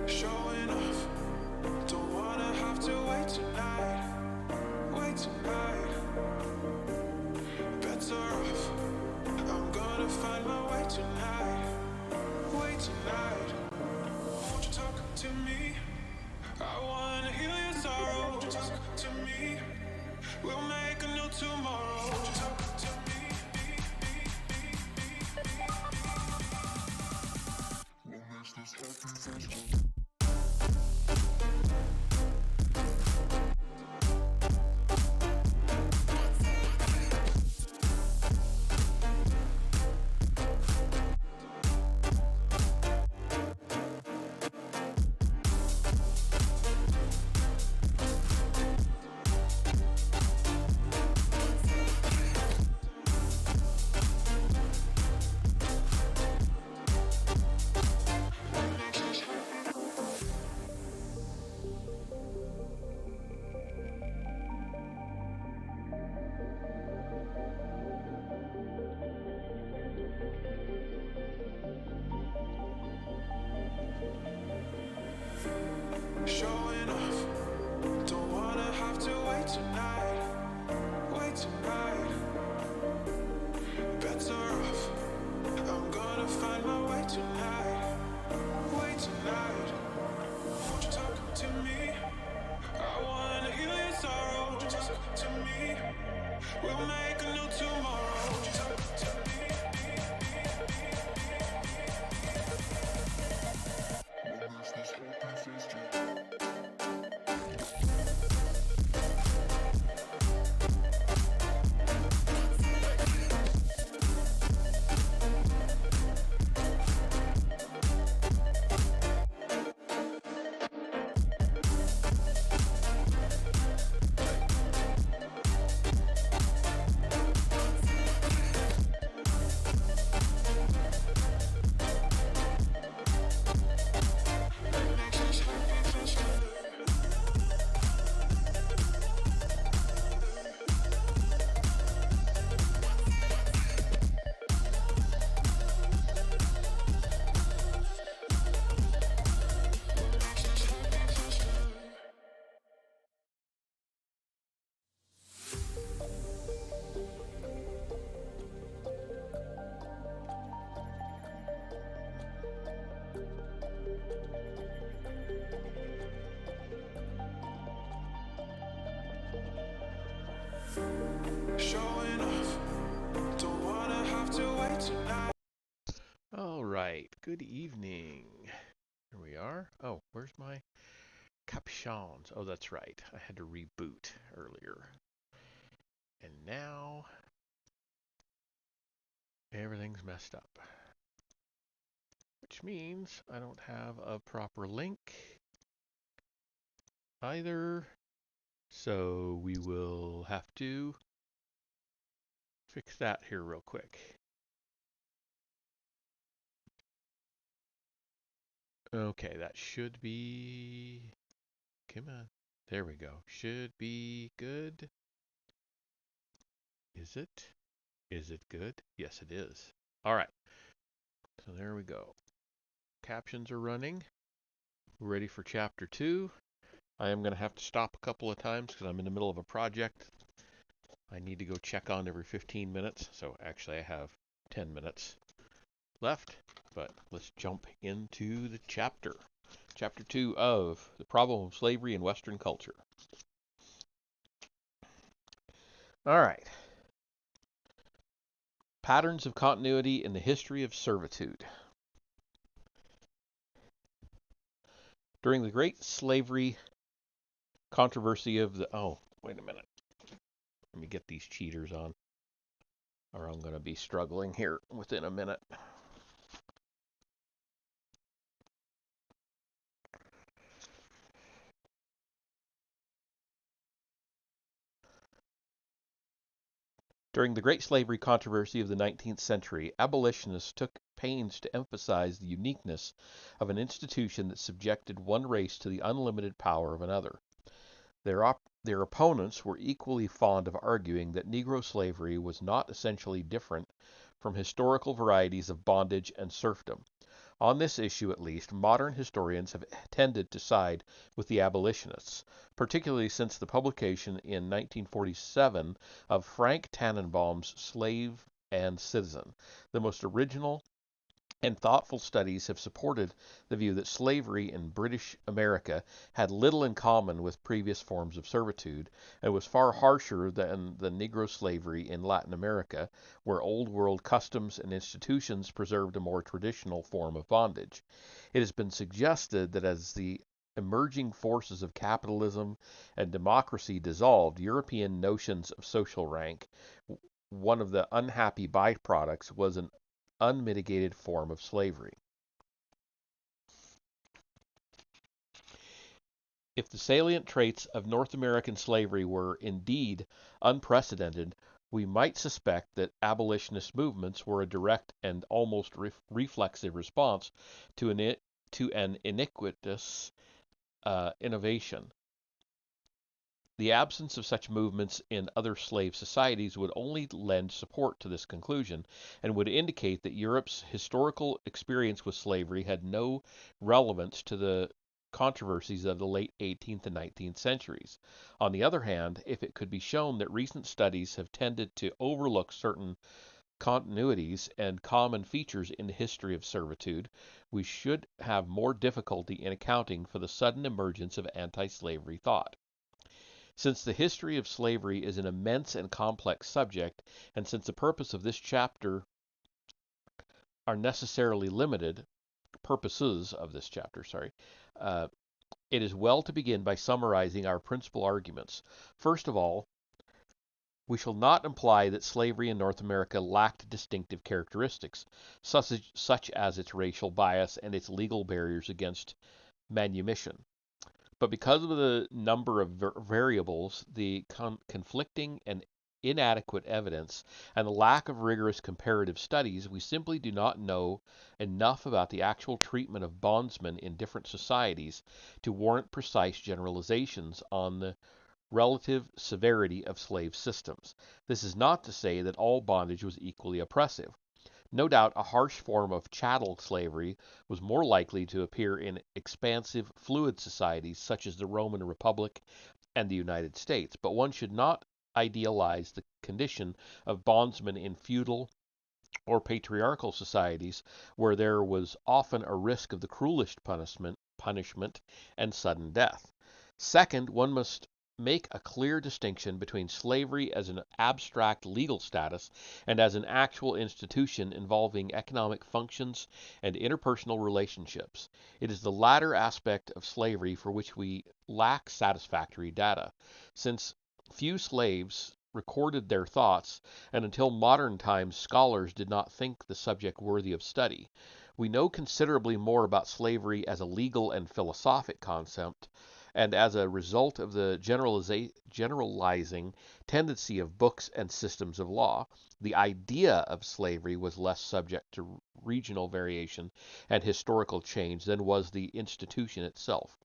Showing off, don't wanna have to wait tonight. Wait tonight, better off. I'm gonna find my way tonight. Wait tonight, won't you talk to me? I wanna heal your sorrow. Won't you talk to me? We'll make a new tomorrow. Won't you talk to me? What makes this happy face? Showing off, don't wanna have to wait tonight. Wait tonight, better off. I'm gonna find my way tonight. Wait tonight, won't you talk to me? I wanna heal your sorrow. Won't you talk to me? We'll make a new tomorrow. Won't you talk to me? What makes this happy face? Showing off, don't wanna have to wait tonight. All right, good evening. Here we are. Oh, where's my captions? Oh, that's right. I had to reboot earlier. And now everything's messed up. Which means I don't have a proper link either. So we will have to fix that here real quick. Okay, that should be... Come on. There we go. Should be good. Is it? Is it good? Yes, it is. All right. So there we go. Captions are running. We're ready for chapter 2. I am going to have to stop a couple of times because I'm in the middle of a project I need to go check on every 15 minutes. So actually I have 10 minutes left, but let's jump into the chapter. Chapter 2 of The Problem of Slavery in Western Culture. All right. Patterns of continuity in the history of servitude. During the great slavery controversy of the... Oh, wait a minute. Let me get these cheaters on, or I'm going to be struggling here within a minute. During the great slavery controversy of the 19th century, abolitionists took pains to emphasize the uniqueness of an institution that subjected one race to the unlimited power of another. Their opponents were equally fond of arguing that Negro slavery was not essentially different from historical varieties of bondage and serfdom. On this issue, at least, modern historians have tended to side with the abolitionists, particularly since the publication in 1947 of Frank Tannenbaum's Slave and Citizen. The most original and thoughtful studies have supported the view that slavery in British America had little in common with previous forms of servitude and was far harsher than the Negro slavery in Latin America, where Old World customs and institutions preserved a more traditional form of bondage. It has been suggested that as the emerging forces of capitalism and democracy dissolved, European notions of social rank, one of the unhappy byproducts was an unmitigated form of slavery. If the salient traits of North American slavery were indeed unprecedented, we might suspect that abolitionist movements were a direct and almost reflexive response to an iniquitous innovation. The absence of such movements in other slave societies would only lend support to this conclusion, and would indicate that Europe's historical experience with slavery had no relevance to the controversies of the late 18th and 19th centuries. On the other hand, if it could be shown that recent studies have tended to overlook certain continuities and common features in the history of servitude, we should have more difficulty in accounting for the sudden emergence of anti-slavery thought. Since the history of slavery is an immense and complex subject, and since the purpose of this chapter are necessarily limited, purposes of this chapter, sorry, it is well to begin by summarizing our principal arguments. First of all, we shall not imply that slavery in North America lacked distinctive characteristics, such as its racial bias and its legal barriers against manumission. But because of the number of variables, the conflicting and inadequate evidence, and the lack of rigorous comparative studies, we simply do not know enough about the actual treatment of bondsmen in different societies to warrant precise generalizations on the relative severity of slave systems. This is not to say that all bondage was equally oppressive. No doubt a harsh form of chattel slavery was more likely to appear in expansive, fluid societies such as the Roman Republic and the United States, but one should not idealize the condition of bondsmen in feudal or patriarchal societies where there was often a risk of the cruelest punishment and sudden death. Second, one must make a clear distinction between slavery as an abstract legal status and as an actual institution involving economic functions and interpersonal relationships. It is the latter aspect of slavery for which we lack satisfactory data, since few slaves recorded their thoughts, and until modern times scholars did not think the subject worthy of study. We know considerably more about slavery as a legal and philosophic concept, and as a result of the generalizing tendency of books and systems of law, the idea of slavery was less subject to regional variation and historical change than was the institution itself.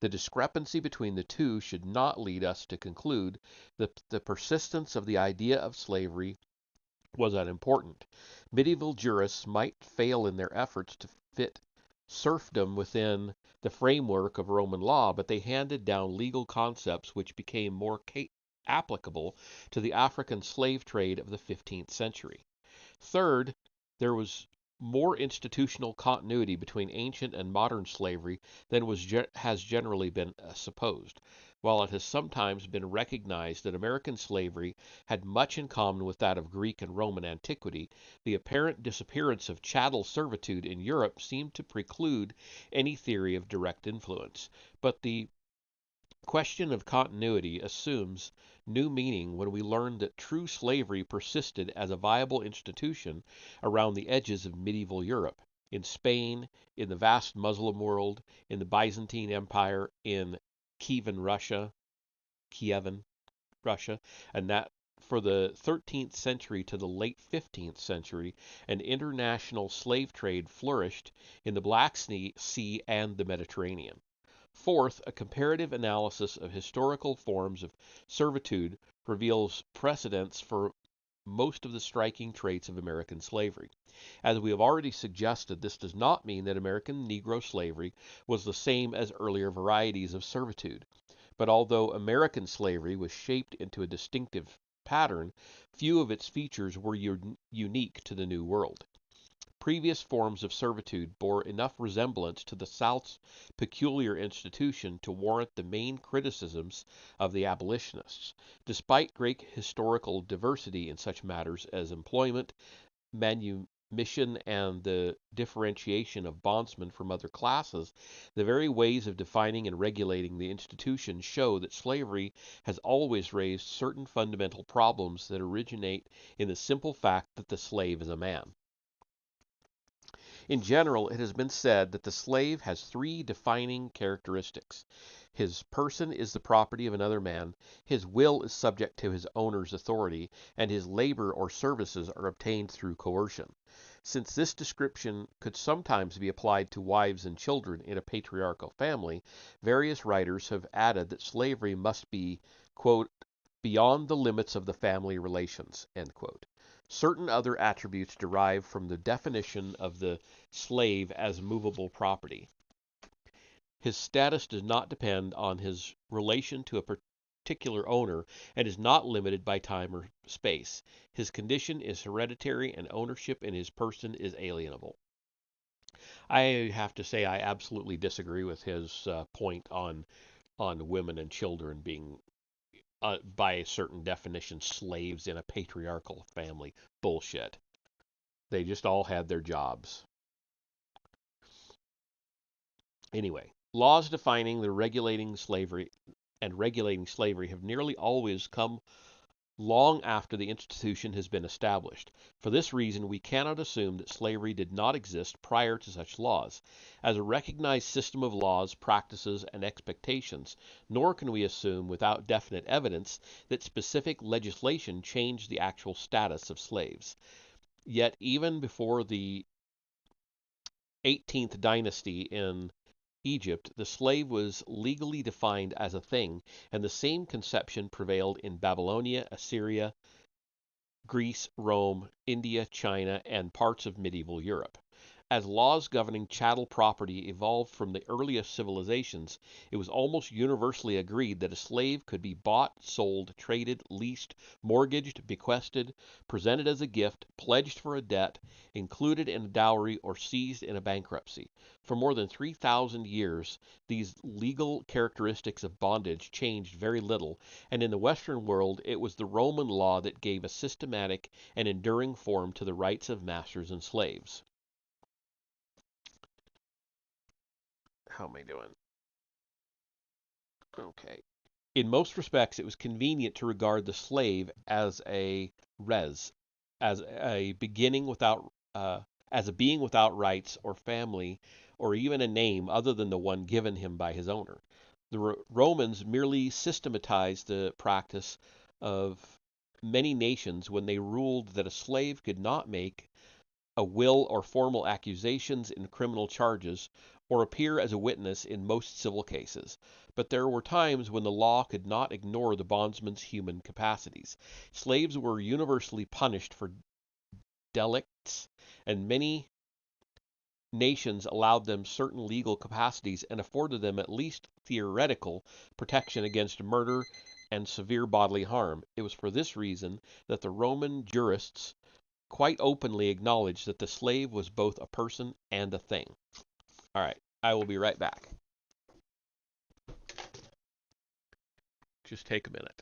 The discrepancy between the two should not lead us to conclude that the persistence of the idea of slavery was unimportant. Medieval jurists might fail in their efforts to fit serfdom within the framework of Roman law, but they handed down legal concepts which became more applicable to the African slave trade of the 15th century. Third, there was more institutional continuity between ancient and modern slavery than has generally been supposed. While it has sometimes been recognized that American slavery had much in common with that of Greek and Roman antiquity, the apparent disappearance of chattel servitude in Europe seemed to preclude any theory of direct influence. But the question of continuity assumes new meaning when we learn that true slavery persisted as a viable institution around the edges of medieval Europe, in Spain, in the vast Muslim world, in the Byzantine Empire, in Kievan Russia, and that for the 13th century to the late 15th century, an international slave trade flourished in the Black Sea and the Mediterranean. Fourth, a comparative analysis of historical forms of servitude reveals precedents for most of the striking traits of American slavery. As we have already suggested, this does not mean that American Negro slavery was the same as earlier varieties of servitude. But although American slavery was shaped into a distinctive pattern, few of its features were unique to the New World. Previous forms of servitude bore enough resemblance to the South's peculiar institution to warrant the main criticisms of the abolitionists. Despite great historical diversity in such matters as employment, manumission, and the differentiation of bondsmen from other classes, the very ways of defining and regulating the institution show that slavery has always raised certain fundamental problems that originate in the simple fact that the slave is a man. In general, it has been said that the slave has three defining characteristics. His person is the property of another man, his will is subject to his owner's authority, and his labor or services are obtained through coercion. Since this description could sometimes be applied to wives and children in a patriarchal family, various writers have added that slavery must be, quote, beyond the limits of the family relations, end quote. Certain other attributes derive from the definition of the slave as movable property. His status does not depend on his relation to a particular owner and is not limited by time or space. His condition is hereditary and ownership in his person is alienable. I have to say I absolutely disagree with his point on women and children being by a certain definition, slaves in a patriarchal family. Bullshit. They just all had their jobs. Anyway, laws defining the regulating slavery have nearly always come long after the institution has been established. For this reason, we cannot assume that slavery did not exist prior to such laws, as a recognized system of laws, practices, and expectations, nor can we assume without definite evidence that specific legislation changed the actual status of slaves. Yet, even before the 18th dynasty in Egypt, the slave was legally defined as a thing, and the same conception prevailed in Babylonia, Assyria, Greece, Rome, India, China, and parts of medieval Europe. As laws governing chattel property evolved from the earliest civilizations, it was almost universally agreed that a slave could be bought, sold, traded, leased, mortgaged, bequested, presented as a gift, pledged for a debt, included in a dowry, or seized in a bankruptcy. For more than 3,000 years, these legal characteristics of bondage changed very little, and in the Western world it was the Roman law that gave a systematic and enduring form to the rights of masters and slaves. How am I doing? Okay. In most respects, it was convenient to regard the slave as a res, as a beginning without, as a being without rights or family, or even a name other than the one given him by his owner. The Romans merely systematized the practice of many nations when they ruled that a slave could not make a will or formal accusations in criminal charges, or appear as a witness in most civil cases. But there were times when the law could not ignore the bondsman's human capacities. Slaves were universally punished for delicts, and many nations allowed them certain legal capacities and afforded them at least theoretical protection against murder and severe bodily harm. It was for this reason that the Roman jurists quite openly acknowledged that the slave was both a person and a thing. All right, I will be right back. Just take a minute.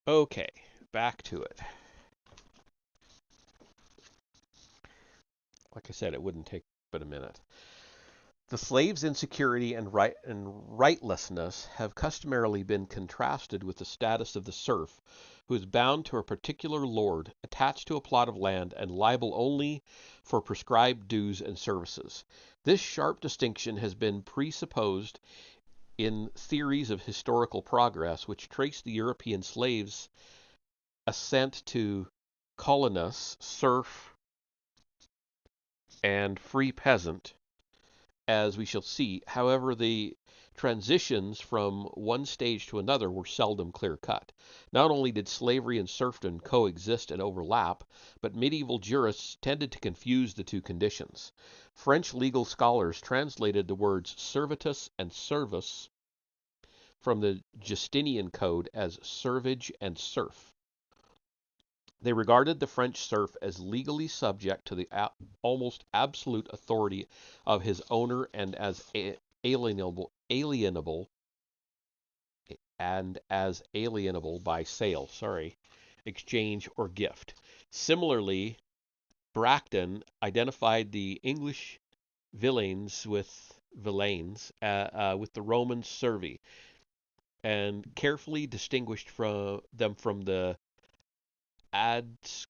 Okay, back to it. Like I said, it wouldn't take but a minute. The slave's insecurity and rightlessness have customarily been contrasted with the status of the serf, who is bound to a particular lord, attached to a plot of land, and liable only for prescribed dues and services. This sharp distinction has been presupposed in theories of historical progress which trace the European slaves' ascent to colonus, serf, and free peasant, as we shall see. However, the transitions from one stage to another were seldom clear-cut. Not only did slavery and serfdom coexist and overlap, but medieval jurists tended to confuse the two conditions. French legal scholars translated the words servitus and servus from the Justinian Code as servage and serf. They regarded the French serf as legally subject to the almost absolute authority of his owner and as alienable by sale, exchange or gift. Similarly, Bracton identified the English villeins with the Roman servi, and carefully distinguished them from the adscripti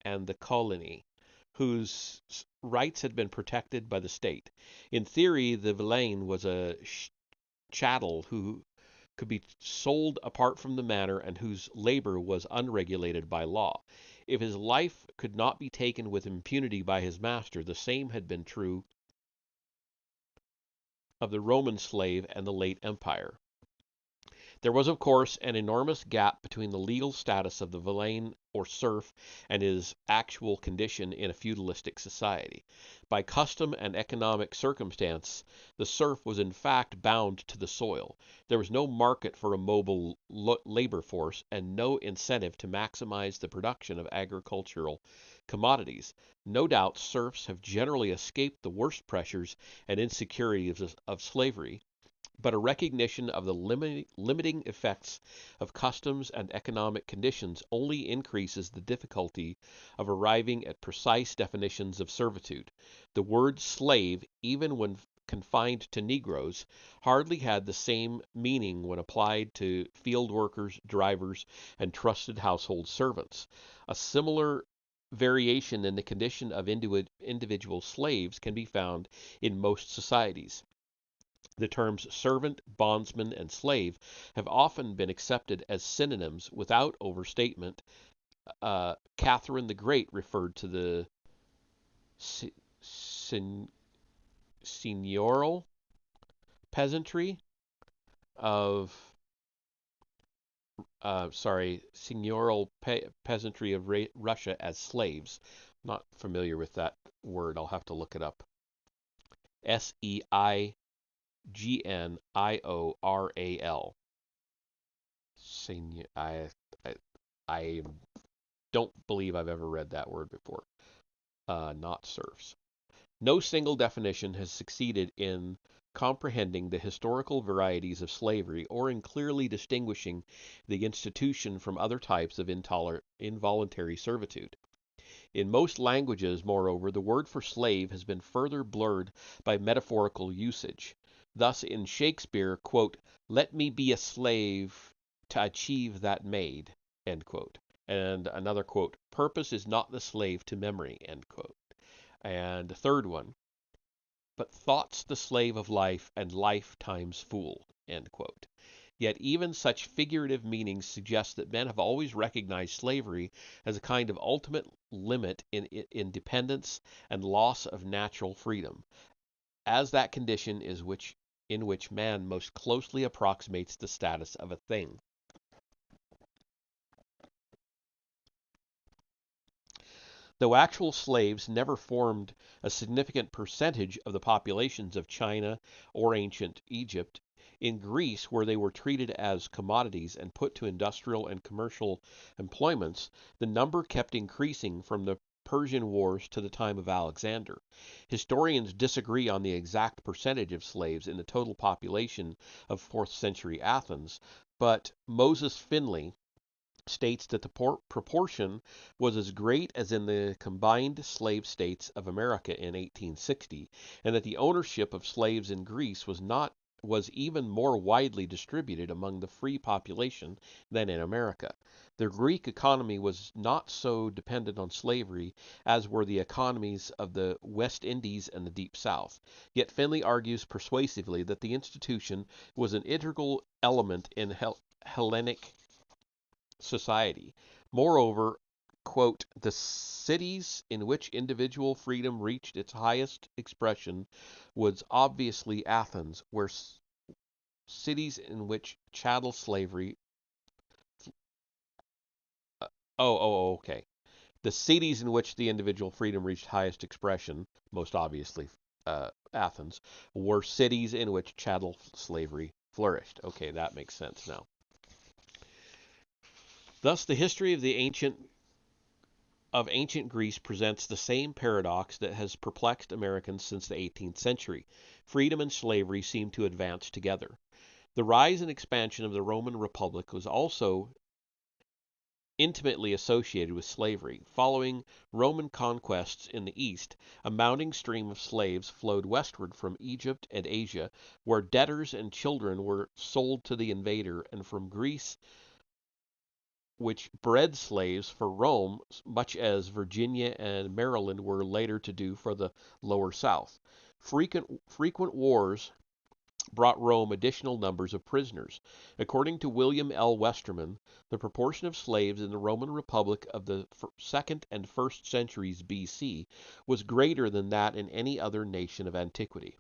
and the colony, whose rights had been protected by the state. In theory, the villain was a chattel who could be sold apart from the manor and whose labor was unregulated by law. If his life could not be taken with impunity by his master, the same had been true of the Roman slave and the late empire. There was, of course, an enormous gap between the legal status of the villein or serf and his actual condition in a feudalistic society. By custom and economic circumstance, the serf was in fact bound to the soil. There was no market for a mobile labor force and no incentive to maximize the production of agricultural commodities. No doubt serfs have generally escaped the worst pressures and insecurities of slavery, but a recognition of the limiting effects of customs and economic conditions only increases the difficulty of arriving at precise definitions of servitude. The word slave, even when confined to Negroes, hardly had the same meaning when applied to field workers, drivers, and trusted household servants. A similar variation in the condition of individual slaves can be found in most societies. The terms servant, bondsman, and slave have often been accepted as synonyms without overstatement. Catherine the Great referred to the seigneurial peasantry of peasantry of Russia as slaves. I'm not familiar with that word. I'll have to look it up. Seignoral. I don't believe I've ever read that word before. Not serfs. No single definition has succeeded in comprehending the historical varieties of slavery or in clearly distinguishing the institution from other types of involuntary servitude. In most languages, moreover, the word for slave has been further blurred by metaphorical usage. Thus, in Shakespeare, quote, "Let me be a slave to achieve that maid," end quote. And another quote, "Purpose is not the slave to memory," end quote. And the third one, "But thought's the slave of life, and life time's fool," end quote. Yet even such figurative meanings suggest that men have always recognized slavery as a kind of ultimate limit in independence and loss of natural freedom, as that condition is in which man most closely approximates the status of a thing. Though actual slaves never formed a significant percentage of the populations of China or ancient Egypt, in Greece, where they were treated as commodities and put to industrial and commercial employments, the number kept increasing from the Persian Wars to the time of Alexander. Historians disagree on the exact percentage of slaves in the total population of 4th century Athens, but Moses Finley states that the proportion was as great as in the combined slave states of America in 1860, and that the ownership of slaves in Greece was even more widely distributed among the free population than in America. The Greek economy was not so dependent on slavery as were the economies of the West Indies and the Deep South. Yet Finley argues persuasively that the institution was an integral element in Hellenic society. Moreover, quote, the cities in which individual freedom reached its highest expression was obviously Athens, where cities in which chattel slavery. Okay. The cities in which the individual freedom reached highest expression, most obviously Athens, were cities in which chattel slavery flourished. Okay, that makes sense now. Thus, the history of ancient Greece presents the same paradox that has perplexed Americans since the 18th century. Freedom and slavery seem to advance together. The rise and expansion of the Roman Republic was also intimately associated with slavery. Following Roman conquests in the east, a mounting stream of slaves flowed westward from Egypt and Asia, where debtors and children were sold to the invader, and from Greece, which bred slaves for Rome, much as Virginia and Maryland were later to do for the lower South. Frequent wars brought Rome additional numbers of prisoners. According to William L. Westerman, the proportion of slaves in the Roman Republic of the 2nd and 1st centuries BC was greater than that in any other nation of antiquity.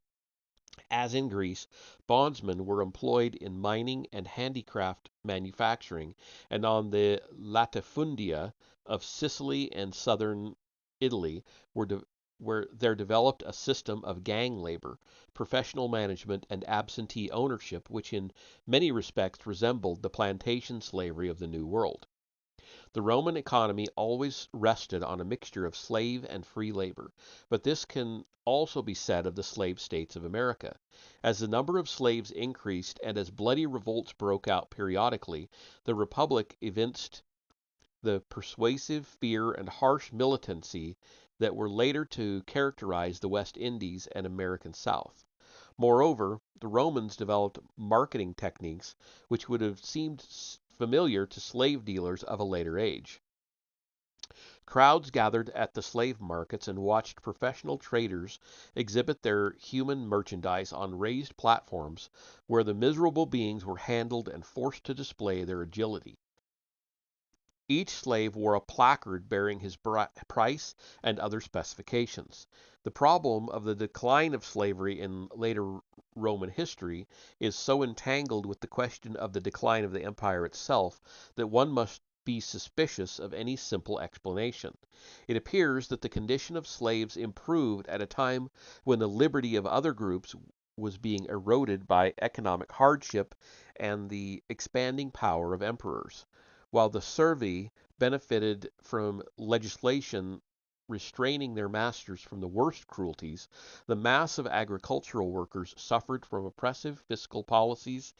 As in Greece, bondsmen were employed in mining and handicraft manufacturing, and on the latifundia of Sicily and southern Italy where there developed a system of gang labor, professional management, and absentee ownership which in many respects resembled the plantation slavery of the New World. The Roman economy always rested on a mixture of slave and free labor, but this can also be said of the slave states of America. As the number of slaves increased and as bloody revolts broke out periodically, the Republic evinced the persuasive fear and harsh militancy that were later to characterize the West Indies and American South. Moreover, the Romans developed marketing techniques which would have seemed familiar to slave dealers of a later age. Crowds gathered at the slave markets and watched professional traders exhibit their human merchandise on raised platforms where the miserable beings were handled and forced to display their agility. Each slave wore a placard bearing his price and other specifications. The problem of the decline of slavery in later Roman history is so entangled with the question of the decline of the empire itself that one must be suspicious of any simple explanation. It appears that the condition of slaves improved at a time when the liberty of other groups was being eroded by economic hardship and the expanding power of emperors. While the servi benefited from legislation restraining their masters from the worst cruelties, the mass of agricultural workers suffered from oppressive fiscal policies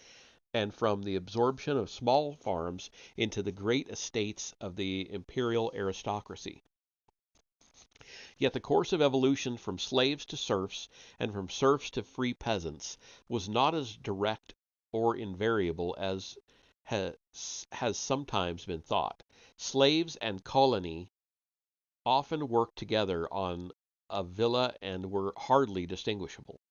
and from the absorption of small farms into the great estates of the imperial aristocracy. Yet the course of evolution from slaves to serfs and from serfs to free peasants was not as direct or invariable as has sometimes been thought. Slaves and colony often worked together on a villa and were hardly distinguishable.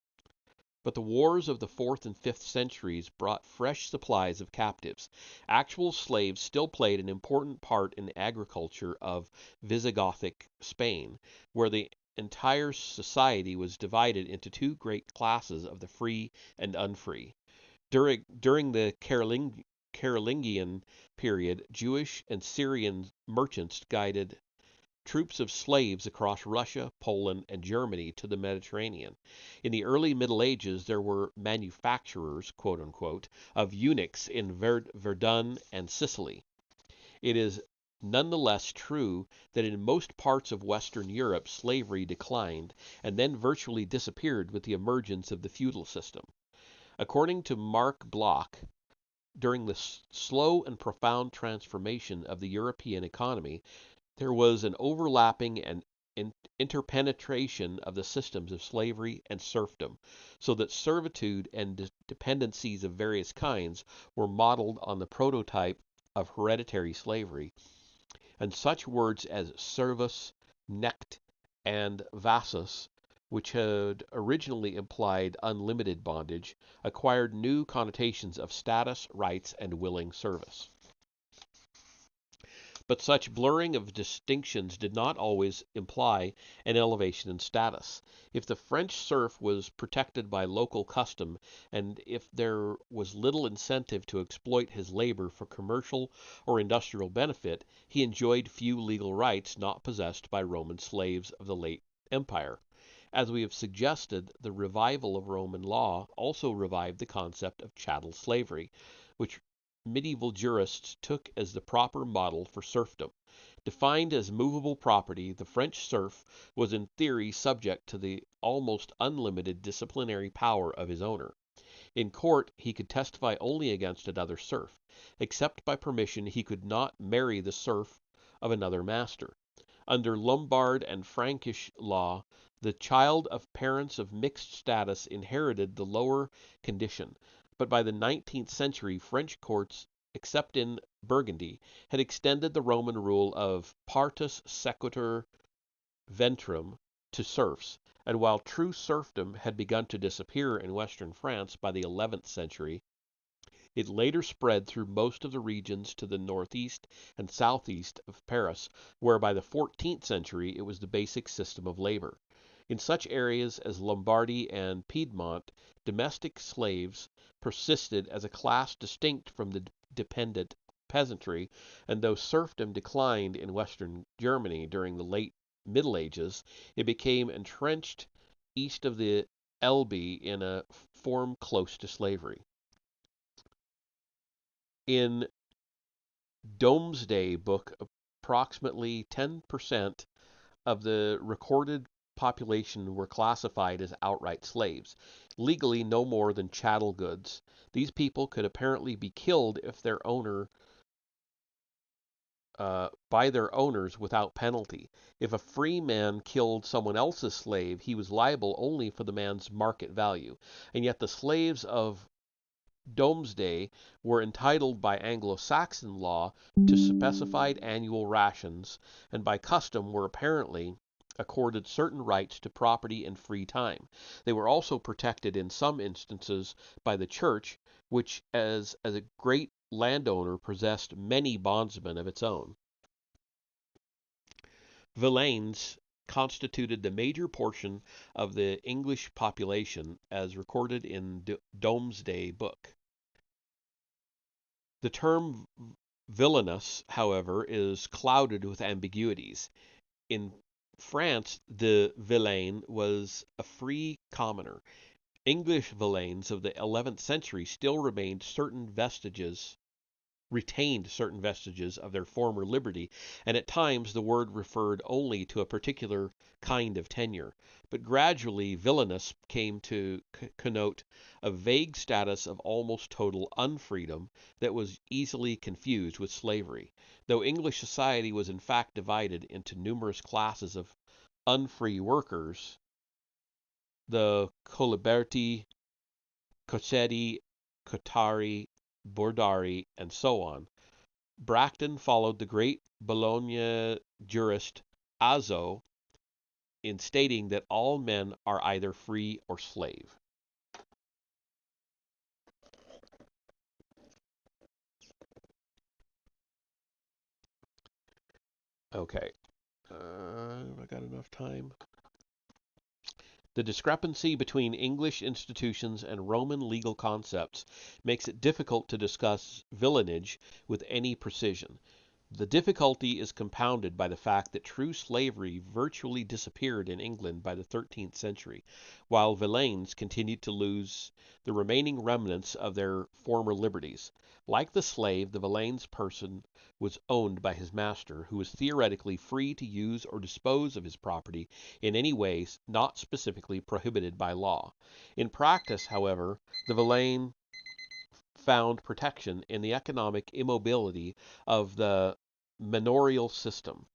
But the wars of the 4th and 5th centuries brought fresh supplies of captives. Actual slaves still played an important part in the agriculture of Visigothic Spain, where the entire society was divided into two great classes of the free and unfree. During the Carolingian period, Jewish and Syrian merchants guided troops of slaves across Russia, Poland, and Germany to the Mediterranean. In the early Middle Ages, there were manufacturers, quote unquote, of eunuchs in Verdun and Sicily. It is nonetheless true that in most parts of Western Europe slavery declined and then virtually disappeared with the emergence of the feudal system. According to Mark Bloch, during the slow and profound transformation of the European economy, there was an overlapping and interpenetration of the systems of slavery and serfdom, so that servitude and dependencies of various kinds were modeled on the prototype of hereditary slavery, and such words as servus, knecht, and vassas, which had originally implied unlimited bondage, acquired new connotations of status, rights, and willing service. But such blurring of distinctions did not always imply an elevation in status. If the French serf was protected by local custom, and if there was little incentive to exploit his labor for commercial or industrial benefit, he enjoyed few legal rights not possessed by Roman slaves of the late empire. As we have suggested, the revival of Roman law also revived the concept of chattel slavery, which medieval jurists took as the proper model for serfdom. Defined as movable property, the French serf was in theory subject to the almost unlimited disciplinary power of his owner. In court he could testify only against another serf. Except by permission he could not marry the serf of another master. Under Lombard and Frankish law, the child of parents of mixed status inherited the lower condition, but by the 19th century French courts, except in Burgundy, had extended the Roman rule of partus sequitur ventrum to serfs, and while true serfdom had begun to disappear in western France by the 11th century, it later spread through most of the regions to the northeast and southeast of Paris, where by the 14th century it was the basic system of labor. In such areas as Lombardy and Piedmont, domestic slaves persisted as a class distinct from the dependent peasantry, and though serfdom declined in western Germany during the late Middle Ages, it became entrenched east of the Elbe in a form close to slavery. In Domesday Book, approximately 10% of the recorded population were classified as outright slaves, legally no more than chattel goods. These people could apparently be killed if their owner by their owners without penalty. If a free man killed someone else's slave, he was liable only for the man's market value, and yet the slaves of Domesday were entitled by Anglo-Saxon law to specified annual rations, and by custom were apparently accorded certain rights to property and free time. They were also protected in some instances by the church, which as a great landowner possessed many bondsmen of its own. Villeins constituted the major portion of the English population as recorded in Domesday Book. The term villainous, however, is clouded with ambiguities. In France, the villain was a free commoner. English villains of the 11th century still retained certain vestiges of their former liberty, and at times the word referred only to a particular kind of tenure. But gradually villainous came to connote a vague status of almost total unfreedom that was easily confused with slavery, though English society was in fact divided into numerous classes of unfree workers, the coliberti, cocceti, cotari, Bordari, and so on. Bracton followed the great Bologna jurist Azzo in stating that all men are either free or slave. Okay, I got enough time. The discrepancy between English institutions and Roman legal concepts makes it difficult to discuss villenage with any precision. The difficulty is compounded by the fact that true slavery virtually disappeared in England by the 13th century, while villeins continued to lose the remaining remnants of their former liberties. Like the slave, the Villain's person was owned by his master, who was theoretically free to use or dispose of his property in any way not specifically prohibited by law. In practice, however, the Villain found protection in the economic immobility of the manorial system.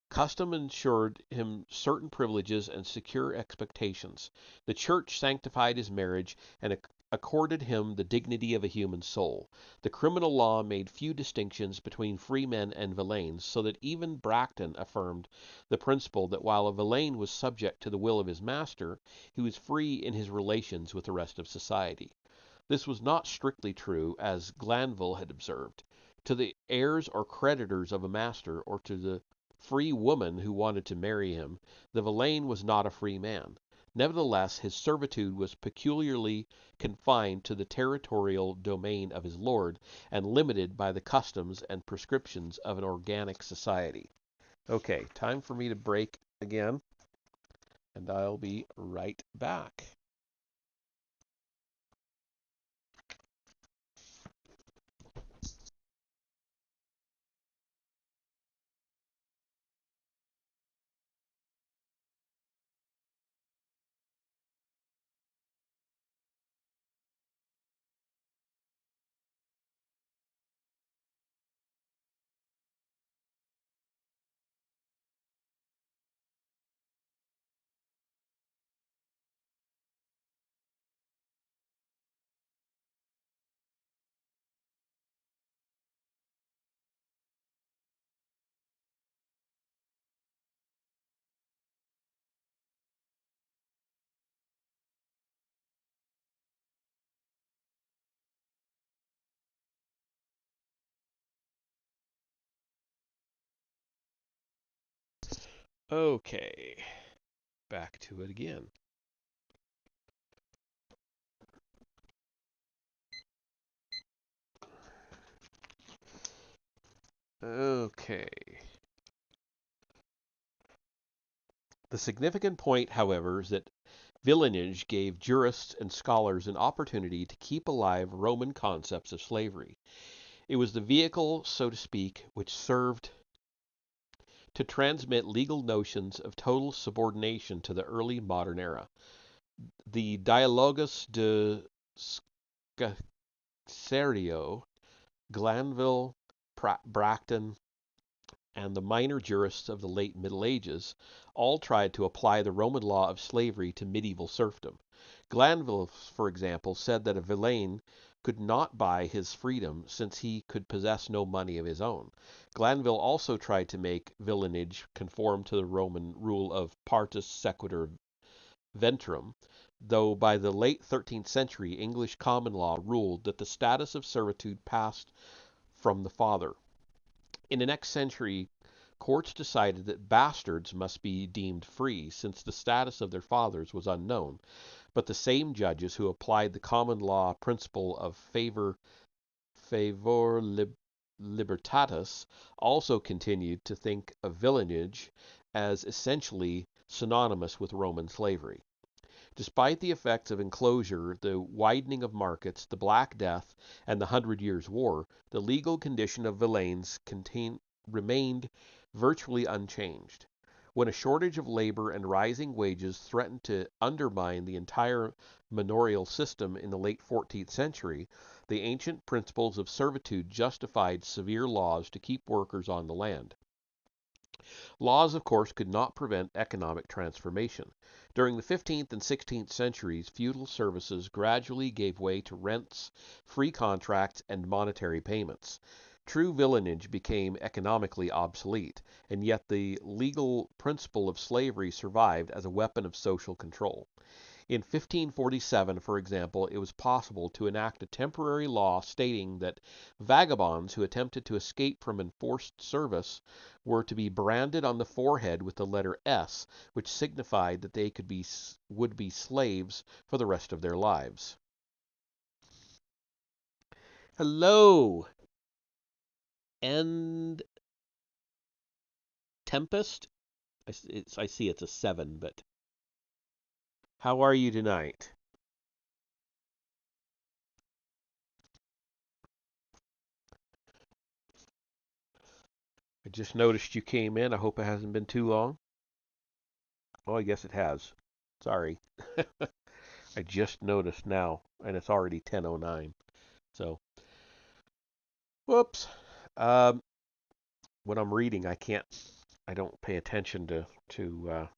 Custom ensured him certain privileges and secure expectations. The Church sanctified his marriage and accorded him the dignity of a human soul. The criminal law made few distinctions between free men and villeins, so that even Bracton affirmed the principle that while a villain was subject to the will of his master, he was free in his relations with the rest of society. This was not strictly true, as Glanville had observed. To the heirs or creditors of a master, or to the free woman who wanted to marry him, the villain was not a free man. Nevertheless, his servitude was peculiarly confined to the territorial domain of his lord, and limited by the customs and prescriptions of an organic society. Okay, time for me to break again, and I'll be right back. Okay, back to it again. Okay. The significant point, however, is that villenage gave jurists and scholars an opportunity to keep alive Roman concepts of slavery. It was the vehicle, so to speak, which served to transmit legal notions of total subordination to the early modern era. The Dialogus de Scaserio, Glanville, Bracton, and the minor jurists of the late Middle Ages all tried to apply the Roman law of slavery to medieval serfdom. Glanville, for example, said that a villain could not buy his freedom since he could possess no money of his own. Glanville also tried to make villenage conform to the Roman rule of partus sequitur ventrum, though by the late 13th century English common law ruled that the status of servitude passed from the father. In the next century, courts decided that bastards must be deemed free, since the status of their fathers was unknown, but the same judges who applied the common law principle of favor libertatis also continued to think of villenage as essentially synonymous with Roman slavery. Despite the effects of enclosure, the widening of markets, the Black Death, and the Hundred Years' War, the legal condition of villeins remained virtually unchanged. When a shortage of labor and rising wages threatened to undermine the entire manorial system in the late 14th century, the ancient principles of servitude justified severe laws to keep workers on the land. Laws, of course, could not prevent economic transformation. During the 15th and 16th centuries, feudal services gradually gave way to rents, free contracts, and monetary payments. True villenage became economically obsolete, and yet the legal principle of slavery survived as a weapon of social control. In 1547, for example, it was possible to enact a temporary law stating that vagabonds who attempted to escape from enforced service were to be branded on the forehead with the letter S, which signified that they would be slaves for the rest of their lives. Hello, and Tempest. I see it's a 7, but how are you tonight? I just noticed you came in. I hope it hasn't been too long. Oh, I guess it has. Sorry. I just noticed now, and it's already 10:09. So, whoops. Um, when I'm reading, I don't pay attention to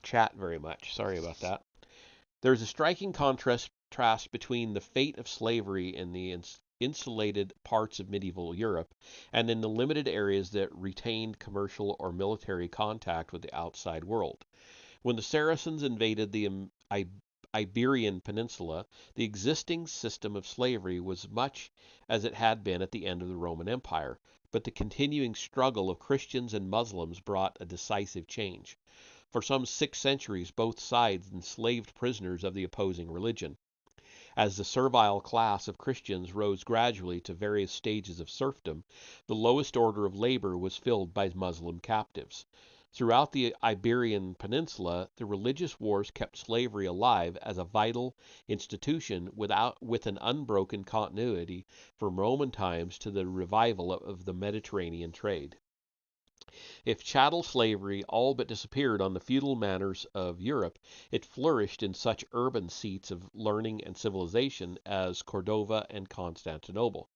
chat very much. Sorry about that. There's a striking contrast between the fate of slavery in the insulated parts of medieval Europe and in the limited areas that retained commercial or military contact with the outside world. When the Saracens invaded the Iberian Peninsula, the existing system of slavery was much as it had been at the end of the Roman Empire, but the continuing struggle of Christians and Muslims brought a decisive change. For some 6 centuries, both sides enslaved prisoners of the opposing religion. As the servile class of Christians rose gradually to various stages of serfdom, the lowest order of labor was filled by Muslim captives. Throughout the Iberian Peninsula, the religious wars kept slavery alive as a vital institution with an unbroken continuity from Roman times to the revival of the Mediterranean trade. If chattel slavery all but disappeared on the feudal manors of Europe, it flourished in such urban seats of learning and civilization as Cordova and Constantinople,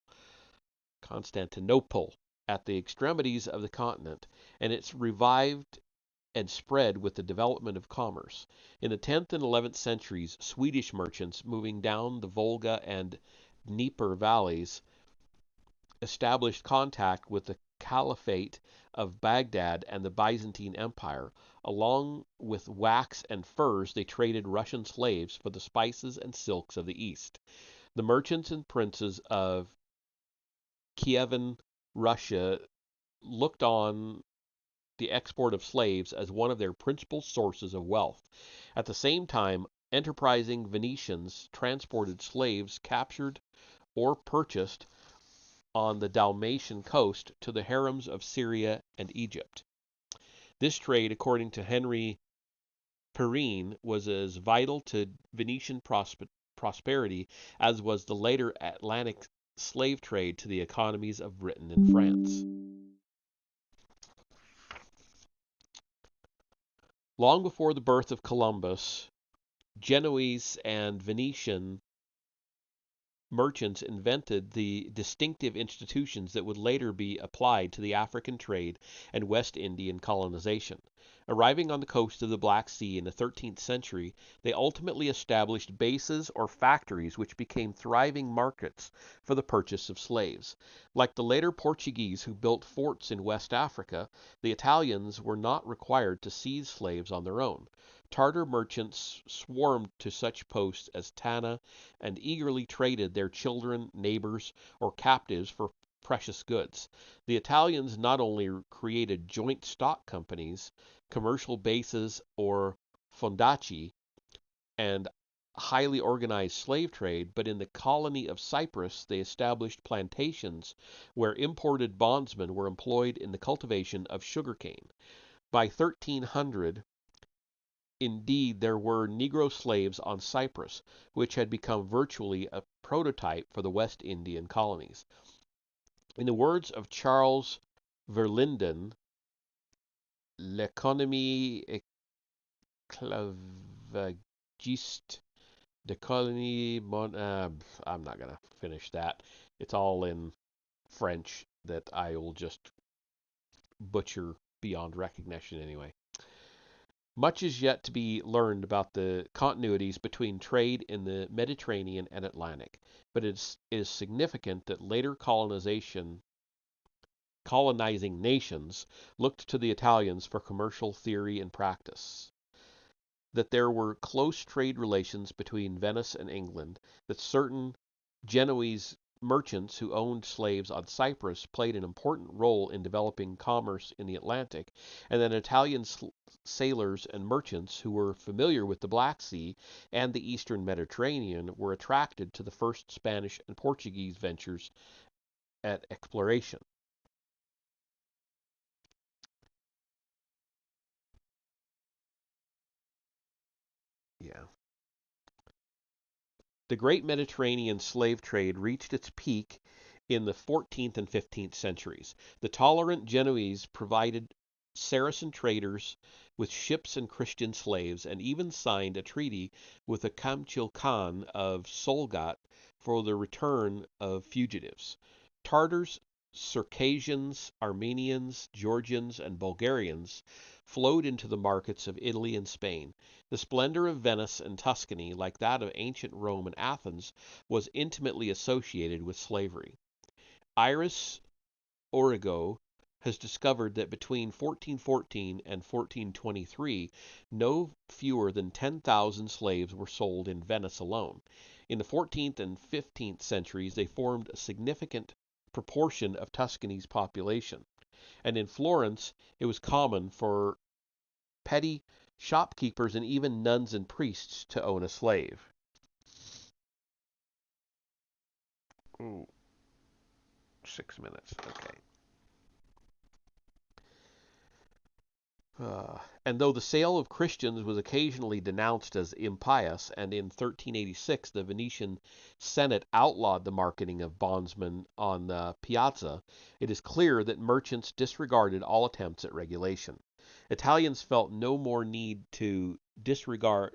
at the extremities of the continent, and it's revived and spread with the development of commerce. In the 10th and 11th centuries, Swedish merchants moving down the Volga and Dnieper valleys established contact with the Caliphate of Baghdad and the Byzantine Empire. Along with wax and furs, they traded Russian slaves for the spices and silks of the East. The merchants and princes of Kievan Russia looked on the export of slaves as one of their principal sources of wealth. At the same time, enterprising Venetians transported slaves captured or purchased on the Dalmatian coast to the harems of Syria and Egypt. This trade, according to Henry Perrine, was as vital to Venetian prosperity as was the later Atlantic slave trade to the economies of Britain and France. Long before the birth of Columbus, Genoese and Venetian merchants invented the distinctive institutions that would later be applied to the African trade and West Indian colonization. Arriving on the coast of the Black Sea in the 13th century, they ultimately established bases or factories which became thriving markets for the purchase of slaves. Like the later Portuguese who built forts in West Africa, the Italians were not required to seize slaves on their own. Tartar merchants swarmed to such posts as Tana and eagerly traded their children, neighbors, or captives for precious goods. The Italians not only created joint stock companies, commercial bases, or fondaci, and highly organized slave trade, but in the colony of Cyprus they established plantations where imported bondsmen were employed in the cultivation of sugarcane. By 1300, indeed, there were Negro slaves on Cyprus, which had become virtually a prototype for the West Indian colonies. In the words of Charles Verlinden, l'économie esclavagiste de colonie I'm not going to finish that. It's all in French that I will just butcher beyond recognition anyway. Much is yet to be learned about the continuities between trade in the Mediterranean and Atlantic, but it is significant that later colonizing nations looked to the Italians for commercial theory and practice. That there were close trade relations between Venice and England, that certain Genoese merchants who owned slaves on Cyprus played an important role in developing commerce in the Atlantic, and that Italian sailors and merchants who were familiar with the Black Sea and the eastern Mediterranean were attracted to the first Spanish and Portuguese ventures at exploration. Yeah. The great Mediterranean slave trade reached its peak in the 14th and 15th centuries. The tolerant Genoese provided Saracen traders with ships and Christian slaves, and even signed a treaty with the Kamchil Khan of Solgat for the return of fugitives. Tartars, Circassians, Armenians, Georgians, and Bulgarians flowed into the markets of Italy and Spain. The splendor of Venice and Tuscany, like that of ancient Rome and Athens, was intimately associated with slavery. Iris Origo has discovered that between 1414 and 1423, no fewer than 10,000 slaves were sold in Venice alone. In the 14th and 15th centuries, they formed a significant proportion of Tuscany's population, and in Florence, it was common for petty shopkeepers and even nuns and priests to own a slave. Ooh, 6 minutes. Okay. And though the sale of Christians was occasionally denounced as impious, and in 1386 the Venetian Senate outlawed the marketing of bondsmen on the piazza, it is clear that merchants disregarded all attempts at regulation. Italians felt no more need to justify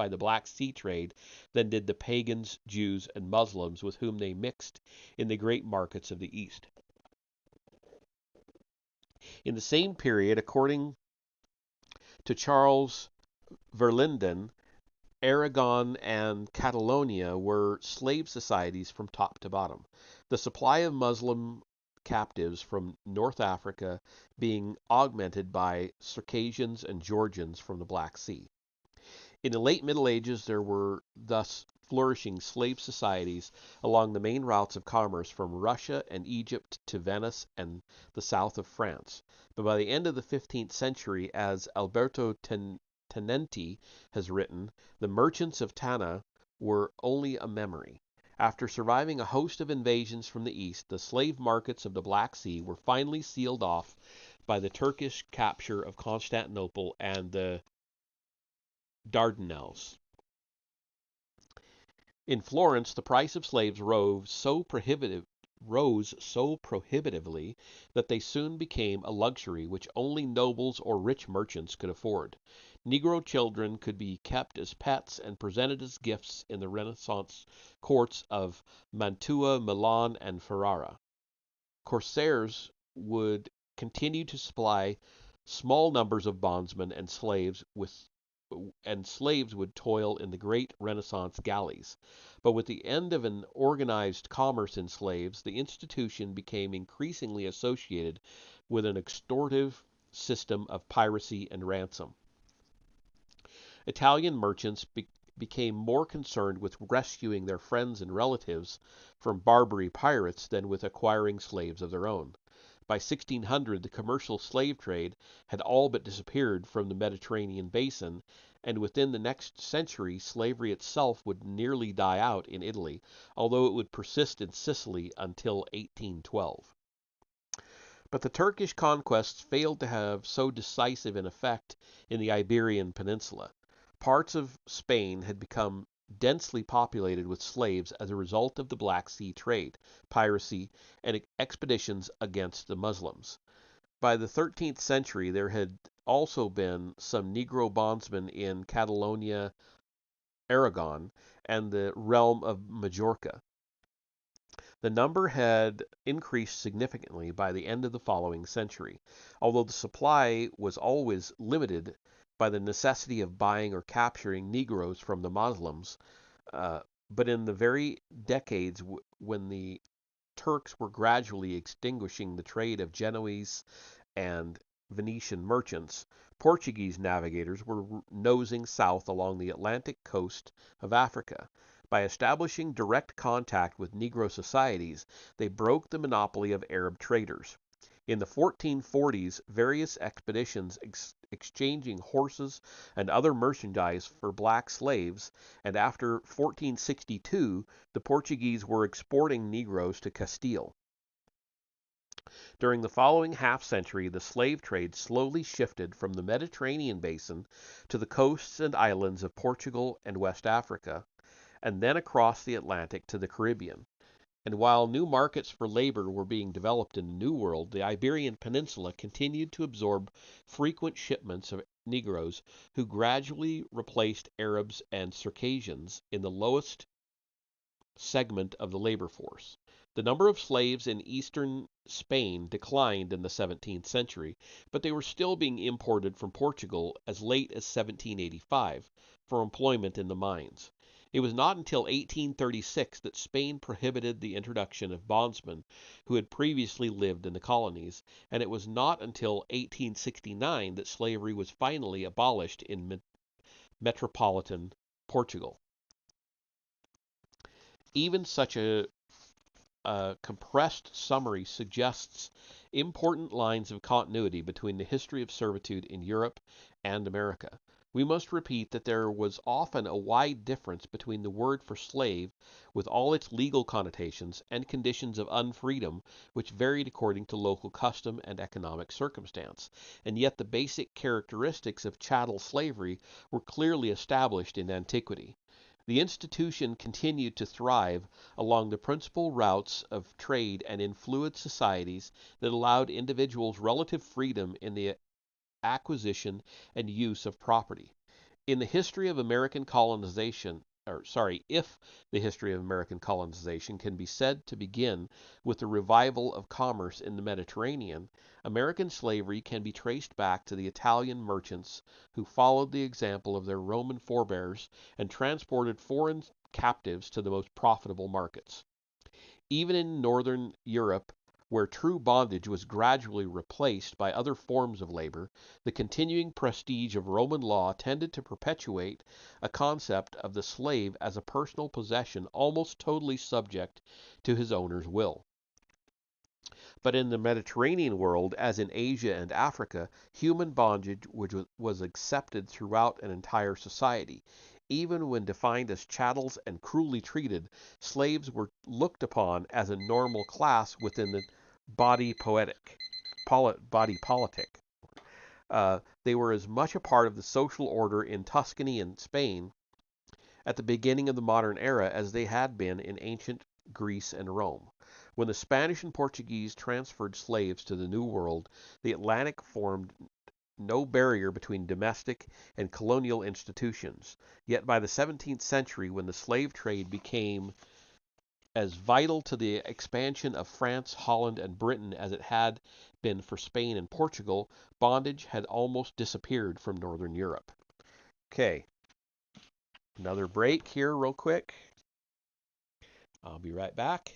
the Black Sea trade than did the pagans, Jews, and Muslims with whom they mixed in the great markets of the East. In the same period, according to Charles Verlinden, Aragon and Catalonia were slave societies from top to bottom, the supply of Muslim captives from North Africa being augmented by Circassians and Georgians from the Black Sea. In the late Middle Ages, there were thus flourishing slave societies along the main routes of commerce from Russia and Egypt to Venice and the south of France. But by the end of the 15th century, as Alberto Tenenti has written, the merchants of Tana were only a memory. After surviving a host of invasions from the east, the slave markets of the Black Sea were finally sealed off by the Turkish capture of Constantinople and the Dardanelles. In Florence, the price of slaves rose so prohibitively that they soon became a luxury which only nobles or rich merchants could afford. Negro children could be kept as pets and presented as gifts in the Renaissance courts of Mantua, Milan, and Ferrara. Corsairs would continue to supply small numbers of bondsmen and slaves would toil in the great Renaissance galleys. But with the end of an organized commerce in slaves, the institution became increasingly associated with an extortive system of piracy and ransom. Italian merchants became more concerned with rescuing their friends and relatives from Barbary pirates than with acquiring slaves of their own. By 1600, the commercial slave trade had all but disappeared from the Mediterranean basin, and within the next century slavery itself would nearly die out in Italy, although it would persist in Sicily until 1812. But the Turkish conquests failed to have so decisive an effect in the Iberian Peninsula. Parts of Spain had become densely populated with slaves as a result of the Black Sea trade, piracy, and expeditions against the Muslims. By the 13th century, there had also been some Negro bondsmen in Catalonia, Aragon, and the realm of Majorca. The number had increased significantly by the end of the following century, although the supply was always limited by the necessity of buying or capturing Negroes from the Moslems. But in the very decades when the Turks were gradually extinguishing the trade of Genoese and Venetian merchants, Portuguese navigators were nosing south along the Atlantic coast of Africa. By establishing direct contact with Negro societies, they broke the monopoly of Arab traders. In the 1440s, various expeditions exchanging horses and other merchandise for black slaves, and after 1462, the Portuguese were exporting Negroes to Castile. During the following half-century, the slave trade slowly shifted from the Mediterranean basin to the coasts and islands of Portugal and West Africa, and then across the Atlantic to the Caribbean. And while new markets for labor were being developed in the New World, the Iberian Peninsula continued to absorb frequent shipments of Negroes who gradually replaced Arabs and Circassians in the lowest segment of the labor force. The number of slaves in eastern Spain declined in the 17th century, but they were still being imported from Portugal as late as 1785 for employment in the mines. It was not until 1836 that Spain prohibited the introduction of bondsmen who had previously lived in the colonies, and it was not until 1869 that slavery was finally abolished in metropolitan Portugal. Even such a compressed summary suggests important lines of continuity between the history of servitude in Europe and America. We must repeat that there was often a wide difference between the word for slave, with all its legal connotations, and conditions of unfreedom, which varied according to local custom and economic circumstance. And yet the basic characteristics of chattel slavery were clearly established in antiquity. The institution continued to thrive along the principal routes of trade and in fluid societies that allowed individuals relative freedom in the acquisition and use of property. In the history of American colonization, if the history of American colonization can be said to begin with the revival of commerce in the Mediterranean, American slavery can be traced back to the Italian merchants who followed the example of their Roman forebears and transported foreign captives to the most profitable markets. Even in northern Europe, where true bondage was gradually replaced by other forms of labor, the continuing prestige of Roman law tended to perpetuate a concept of the slave as a personal possession almost totally subject to his owner's will. But in the Mediterranean world, as in Asia and Africa, human bondage was accepted throughout an entire society. Even when defined as chattels and cruelly treated, slaves were looked upon as a normal class within the body body politic. They were as much a part of the social order in Tuscany and Spain at the beginning of the modern era as they had been in ancient Greece and Rome. When the Spanish and Portuguese transferred slaves to the New World, the Atlantic formed no barrier between domestic and colonial institutions. Yet by the 17th century, when the slave trade became as vital to the expansion of France, Holland, and Britain as it had been for Spain and Portugal, bondage had almost disappeared from Northern Europe. Okay, another break here, real quick. I'll be right back.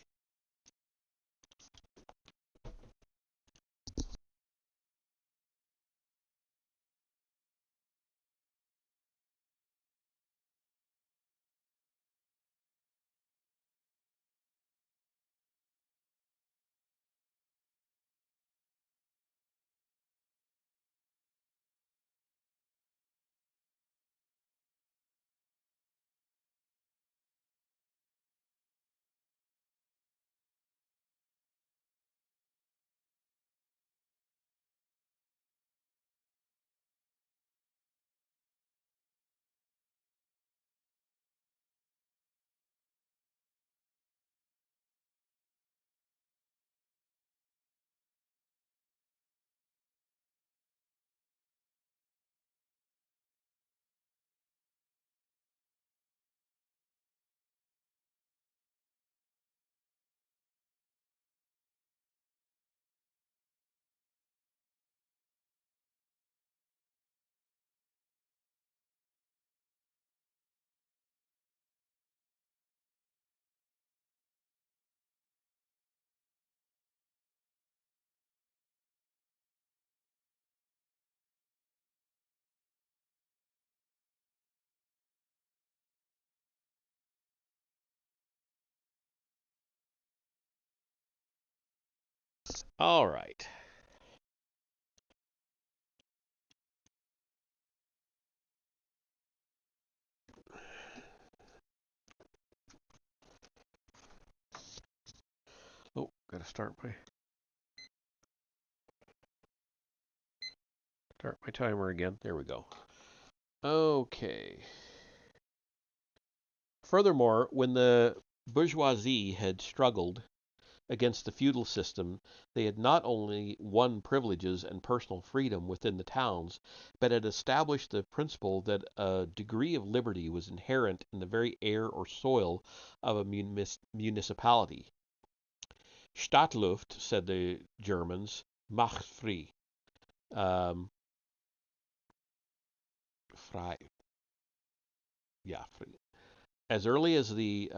All right. Oh, gotta start my timer again. There we go. Okay. Furthermore, when the bourgeoisie had struggled against the feudal system, they had not only won privileges and personal freedom within the towns, but had established the principle that a degree of liberty was inherent in the very air or soil of a municipality. Stadtluft, said the Germans, macht frei. Um, frei. Yeah, frei. As early as the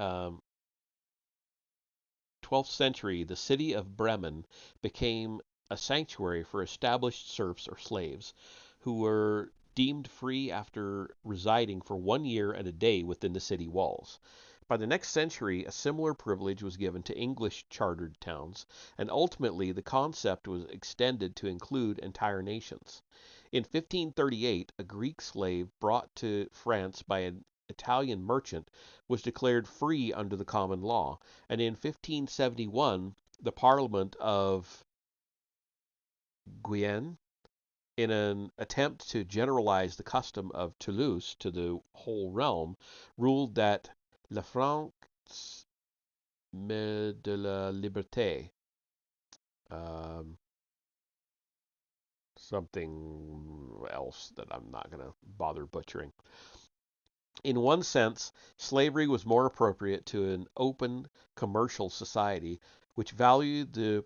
12th century, the city of Bremen became a sanctuary for established serfs or slaves who were deemed free after residing for 1 year and a day within the city walls. By the next century, a similar privilege was given to English chartered towns, and ultimately the concept was extended to include entire nations. In 1538, a Greek slave brought to France by an Italian merchant was declared free under the common law, and in 1571 the Parliament of Guyenne, in an attempt to generalize the custom of Toulouse to the whole realm, ruled that "la France met de la liberté," um, something else that I'm not going to bother butchering. In one sense, slavery was more appropriate to an open commercial society which valued the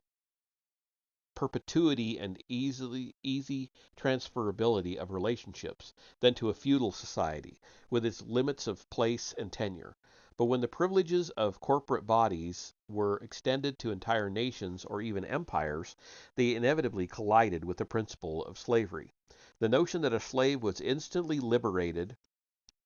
perpetuity and easy transferability of relationships than to a feudal society, with its limits of place and tenure. But when the privileges of corporate bodies were extended to entire nations or even empires, they inevitably collided with the principle of slavery. The notion that a slave was instantly liberated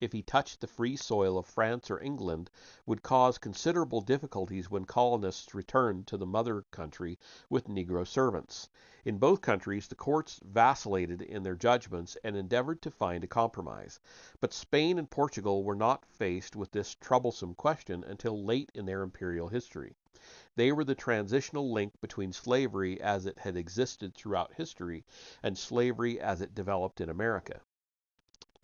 if he touched the free soil of France or England would cause considerable difficulties when colonists returned to the mother country with Negro servants. In both countries, the courts vacillated in their judgments and endeavored to find a compromise. But Spain and Portugal were not faced with this troublesome question until late in their imperial history. They were the transitional link between slavery as it had existed throughout history and slavery as it developed in America.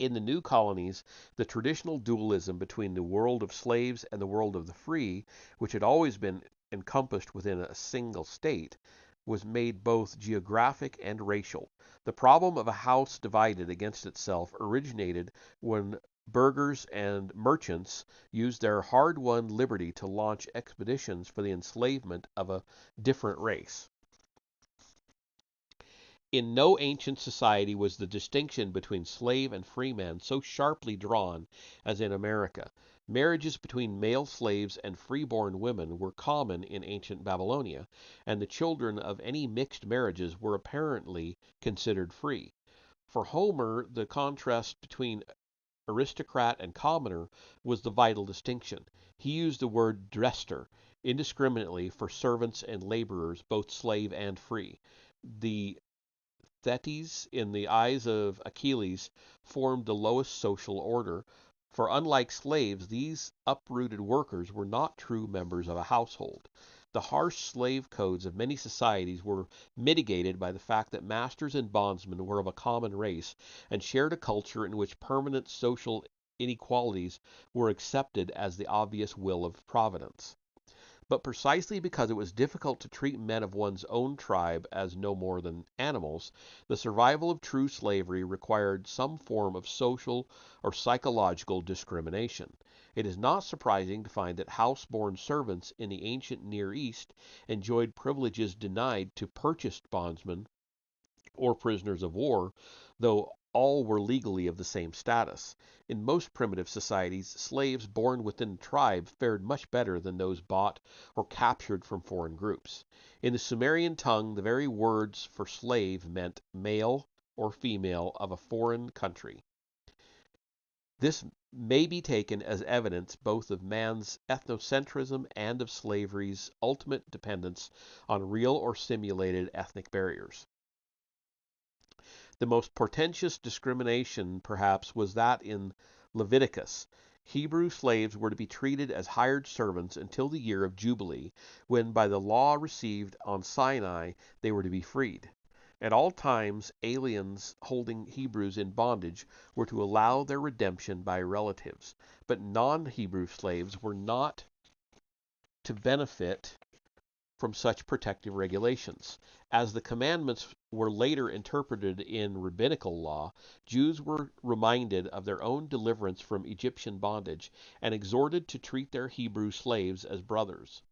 In the new colonies, the traditional dualism between the world of slaves and the world of the free, which had always been encompassed within a single state, was made both geographic and racial. The problem of a house divided against itself originated when burghers and merchants used their hard-won liberty to launch expeditions for the enslavement of a different race. In no ancient society was the distinction between slave and free man so sharply drawn as in America. Marriages between male slaves and free-born women were common in ancient Babylonia, and the children of any mixed marriages were apparently considered free. For Homer, the contrast between aristocrat and commoner was the vital distinction. He used the word drester indiscriminately for servants and laborers, both slave and free. The Thetes, in the eyes of Achilles, formed the lowest social order, for unlike slaves, these uprooted workers were not true members of a household. The harsh slave codes of many societies were mitigated by the fact that masters and bondsmen were of a common race and shared a culture in which permanent social inequalities were accepted as the obvious will of Providence. But precisely because it was difficult to treat men of one's own tribe as no more than animals, the survival of true slavery required some form of social or psychological discrimination. It is not surprising to find that house-born servants in the ancient Near East enjoyed privileges denied to purchased bondsmen or prisoners of war, though all were legally of the same status. In most primitive societies, slaves born within a tribe fared much better than those bought or captured from foreign groups. In the Sumerian tongue, the very words for slave meant male or female of a foreign country. This may be taken as evidence both of man's ethnocentrism and of slavery's ultimate dependence on real or simulated ethnic barriers. The most portentous discrimination, perhaps, was that in Leviticus. Hebrew slaves were to be treated as hired servants until the year of Jubilee, when by the law received on Sinai they were to be freed. At all times, aliens holding Hebrews in bondage were to allow their redemption by relatives, but non-Hebrew slaves were not to benefit from such protective regulations. As the commandments were later interpreted in rabbinical law, Jews were reminded of their own deliverance from Egyptian bondage and exhorted to treat their Hebrew slaves as brothers.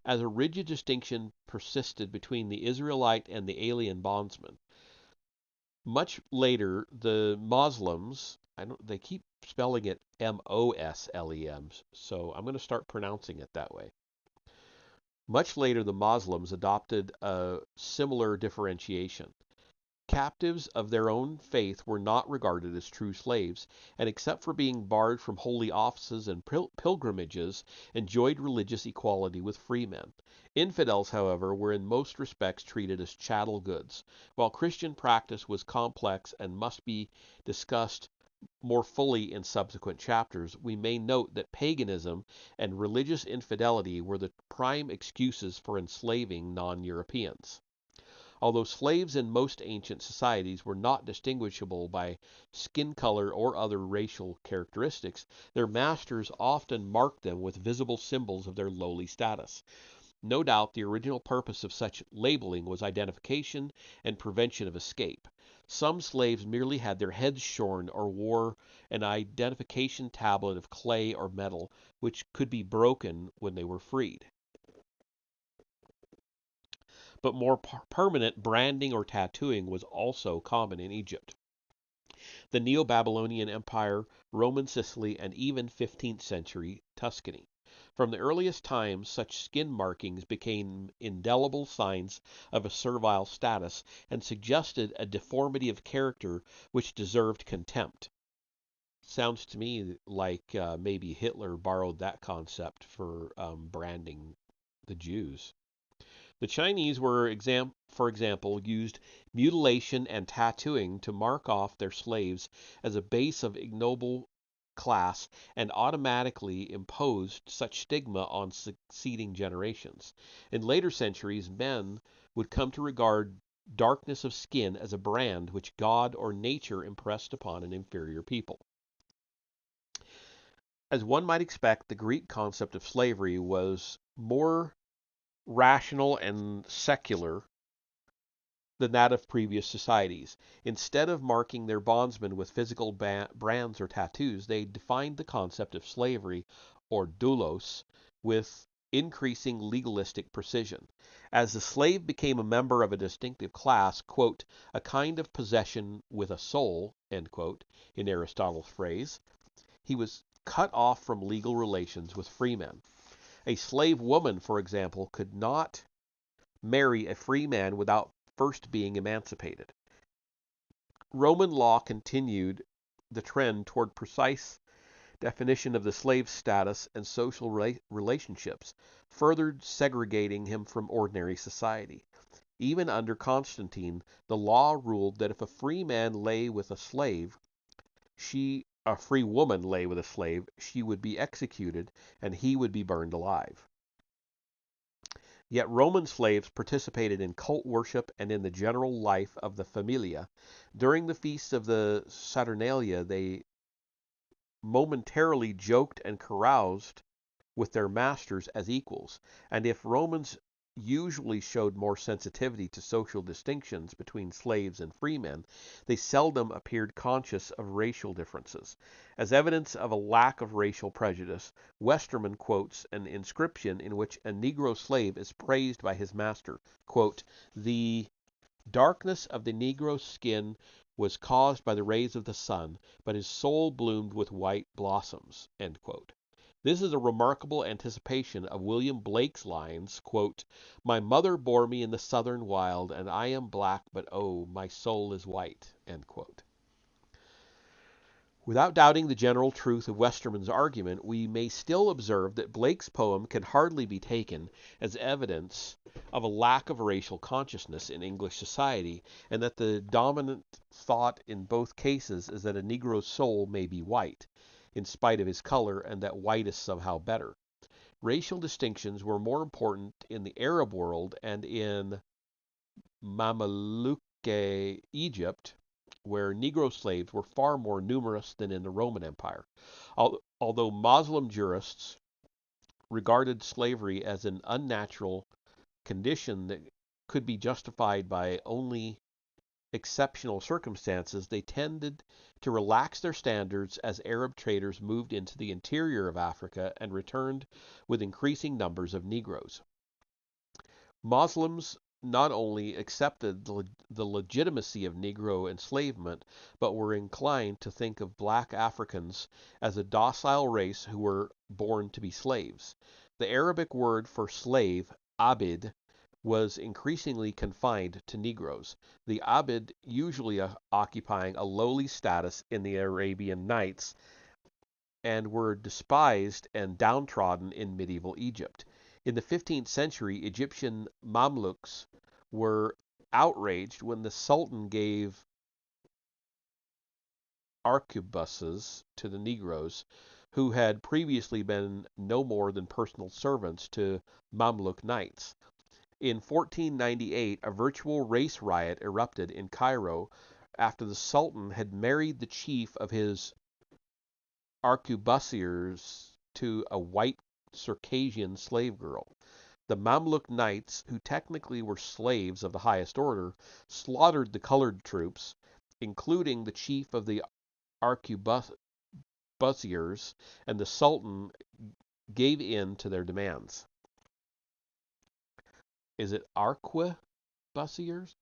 As a rigid distinction persisted between the Israelite and the alien bondsman, much later the Muslims, they keep spelling it Moslems, so I'm going to start pronouncing it that way. Much later, the Muslims adopted a similar differentiation. Captives of their own faith were not regarded as true slaves, and except for being barred from holy offices and pilgrimages, enjoyed religious equality with free men. Infidels, however, were in most respects treated as chattel goods. While Christian practice was complex and must be discussed more fully in subsequent chapters, we may note that paganism and religious infidelity were the prime excuses for enslaving non-Europeans. Although slaves in most ancient societies were not distinguishable by skin color or other racial characteristics, their masters often marked them with visible symbols of their lowly status. No doubt the original purpose of such labeling was identification and prevention of escape. Some slaves merely had their heads shorn or wore an identification tablet of clay or metal, which could be broken when they were freed. But more permanent branding or tattooing was also common in Egypt. The Neo-Babylonian Empire, Roman Sicily, and even 15th century Tuscany. From the earliest times, such skin markings became indelible signs of a servile status and suggested a deformity of character which deserved contempt. Sounds to me like maybe Hitler borrowed that concept for branding the Jews. The Chinese were, for example, used mutilation and tattooing to mark off their slaves as a base of ignoble class and automatically imposed such stigma on succeeding generations. In later centuries, men would come to regard darkness of skin as a brand which God or nature impressed upon an inferior people. As one might expect, the Greek concept of slavery was more rational and secular than that of previous societies. Instead of marking their bondsmen with physical brands or tattoos, they defined the concept of slavery, or doulos, with increasing legalistic precision. As the slave became a member of a distinctive class, quote, a kind of possession with a soul, end quote, in Aristotle's phrase, he was cut off from legal relations with freemen. A slave woman, for example, could not marry a free man without first being emancipated. Roman law continued the trend toward precise definition of the slave's status and social relationships, further segregating him from ordinary society. Even under Constantine, the law ruled that if a free man lay with a slave, a free woman lay with a slave, she would be executed and he would be burned alive. Yet Roman slaves participated in cult worship and in the general life of the familia. During the feasts of the Saturnalia, they momentarily joked and caroused with their masters as equals, and if Romans usually showed more sensitivity to social distinctions between slaves and freemen, they seldom appeared conscious of racial differences. As evidence of a lack of racial prejudice, Westermann quotes an inscription in which a Negro slave is praised by his master. Quote, the darkness of the Negro's skin was caused by the rays of the sun, but his soul bloomed with white blossoms. End quote. This is a remarkable anticipation of William Blake's lines, quote, my mother bore me in the southern wild, and I am black, but oh, my soul is white. End quote. Without doubting the general truth of Westermann's argument, we may still observe that Blake's poem can hardly be taken as evidence of a lack of racial consciousness in English society, and that the dominant thought in both cases is that a Negro's soul may be white, in spite of his color, and that white is somehow better. Racial distinctions were more important in the Arab world and in Mameluke Egypt, where Negro slaves were far more numerous than in the Roman Empire. Although Muslim jurists regarded slavery as an unnatural condition that could be justified by only exceptional circumstances, they tended to relax their standards as Arab traders moved into the interior of Africa and returned with increasing numbers of Negroes. Muslims not only accepted the legitimacy of Negro enslavement, but were inclined to think of black Africans as a docile race who were born to be slaves. The Arabic word for slave, abid, was increasingly confined to Negroes, the abid usually occupying a lowly status in the Arabian Nights, and were despised and downtrodden in medieval Egypt. In the 15th century, Egyptian Mamluks were outraged when the Sultan gave arquebuses to the Negroes, who had previously been no more than personal servants to Mamluk knights. In 1498, a virtual race riot erupted in Cairo after the Sultan had married the chief of his arquebusiers to a white Circassian slave girl. The Mamluk knights, who technically were slaves of the highest order, slaughtered the colored troops, including the chief of the arquebusiers, and the Sultan gave in to their demands. Is it arquebusiers?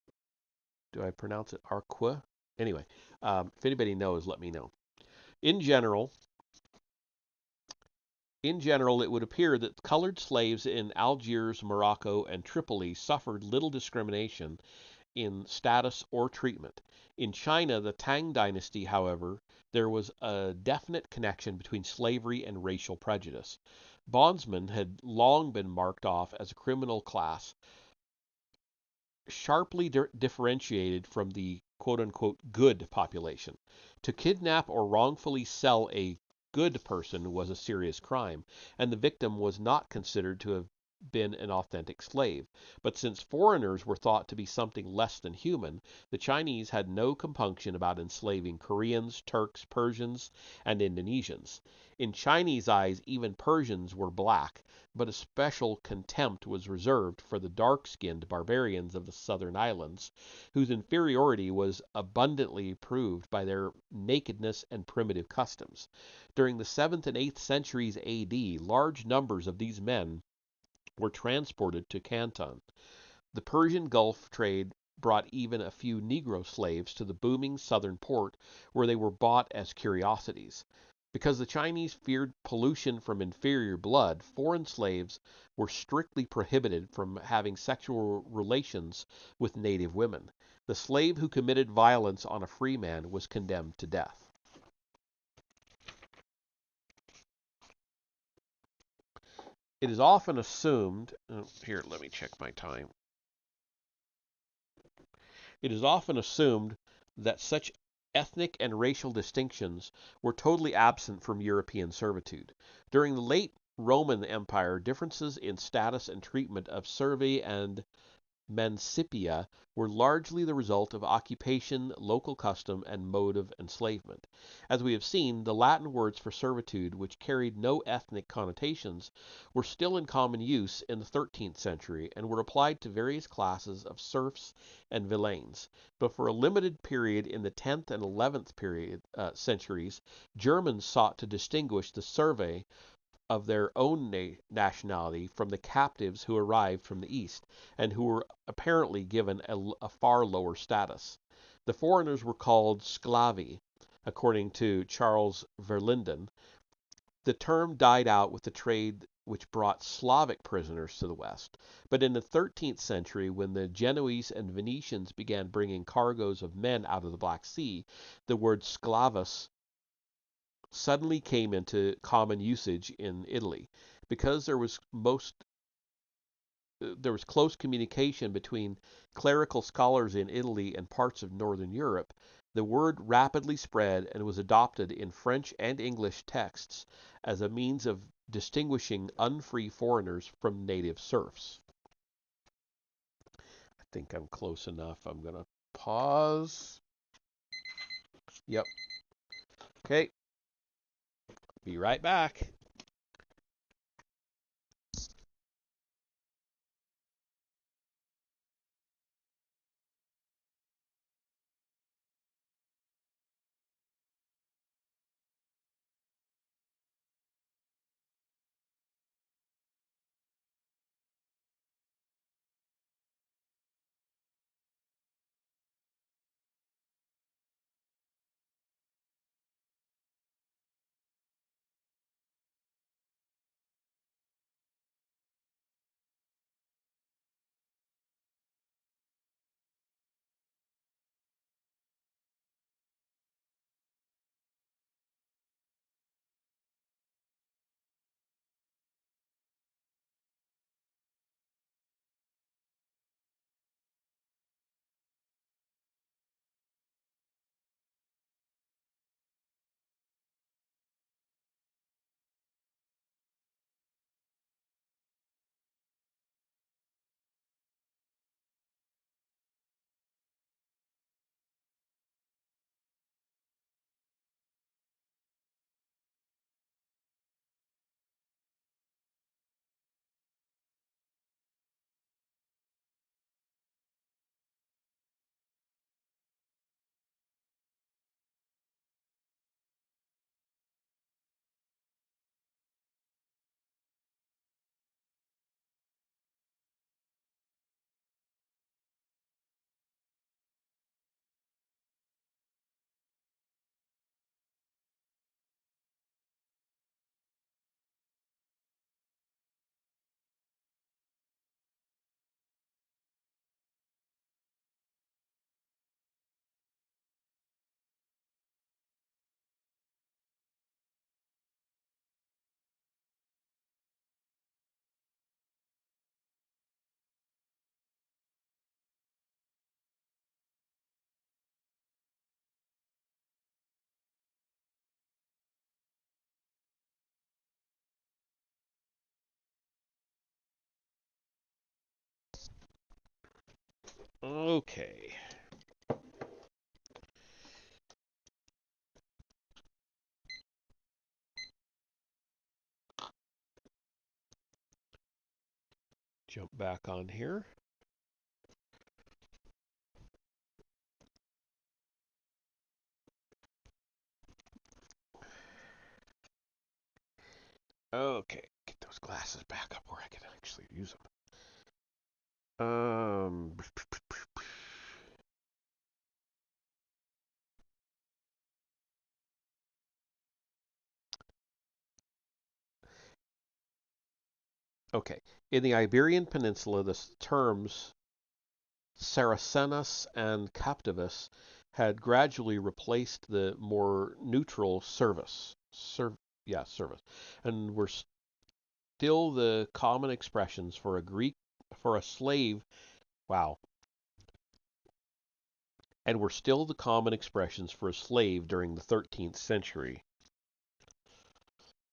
Do I pronounce it arque? Anyway, if anybody knows, let me know. In general, it would appear that colored slaves in Algiers, Morocco, and Tripoli suffered little discrimination in status or treatment. In China, the Tang dynasty, however, there was a definite connection between slavery and racial prejudice. Bondsmen had long been marked off as a criminal class, sharply differentiated from the quote-unquote good population. To kidnap or wrongfully sell a good person was a serious crime, and the victim was not considered to have been an authentic slave. But since foreigners were thought to be something less than human, the Chinese had no compunction about enslaving Koreans, Turks, Persians, and Indonesians. In Chinese eyes, even Persians were black, but a special contempt was reserved for the dark-skinned barbarians of the southern islands, whose inferiority was abundantly proved by their nakedness and primitive customs. During the 7th and 8th centuries A.D., large numbers of these men were transported to Canton. The Persian Gulf trade brought even a few Negro slaves to the booming southern port, where they were bought as curiosities. Because the Chinese feared pollution from inferior blood, foreign slaves were strictly prohibited from having sexual relations with native women. The slave who committed violence on a free man was condemned to death. It is often assumed, here, let me check my time. It is often assumed that such ethnic and racial distinctions were totally absent from European servitude. During the late Roman Empire, differences in status and treatment of servi and mancipia were largely the result of occupation, local custom, and mode of enslavement. As we have seen, the Latin words for servitude, which carried no ethnic connotations, were still in common use in the 13th century and were applied to various classes of serfs and villeins. But for a limited period in the 10th and 11th centuries, Germans sought to distinguish the servae of their own nationality from the captives who arrived from the East, and who were apparently given a far lower status. The foreigners were called sclavi, according to Charles Verlinden. The term died out with the trade which brought Slavic prisoners to the West. But in the 13th century, when the Genoese and Venetians began bringing cargoes of men out of the Black Sea, the word sclavus suddenly came into common usage in Italy. Because there was close communication between clerical scholars in Italy and parts of northern Europe, the word rapidly spread and was adopted in French and English texts as a means of distinguishing unfree foreigners from native serfs. I think I'm close enough. I'm going to pause. Yep. Okay. Be right back. Okay. Jump back on here. Okay, get those glasses back up where I can actually use them. Okay. In the Iberian Peninsula, the terms Saracenus and Captivus had gradually replaced the more neutral service. Service, and were still the common expressions for a slave. Wow, and were still the common expressions for a slave during the 13th century.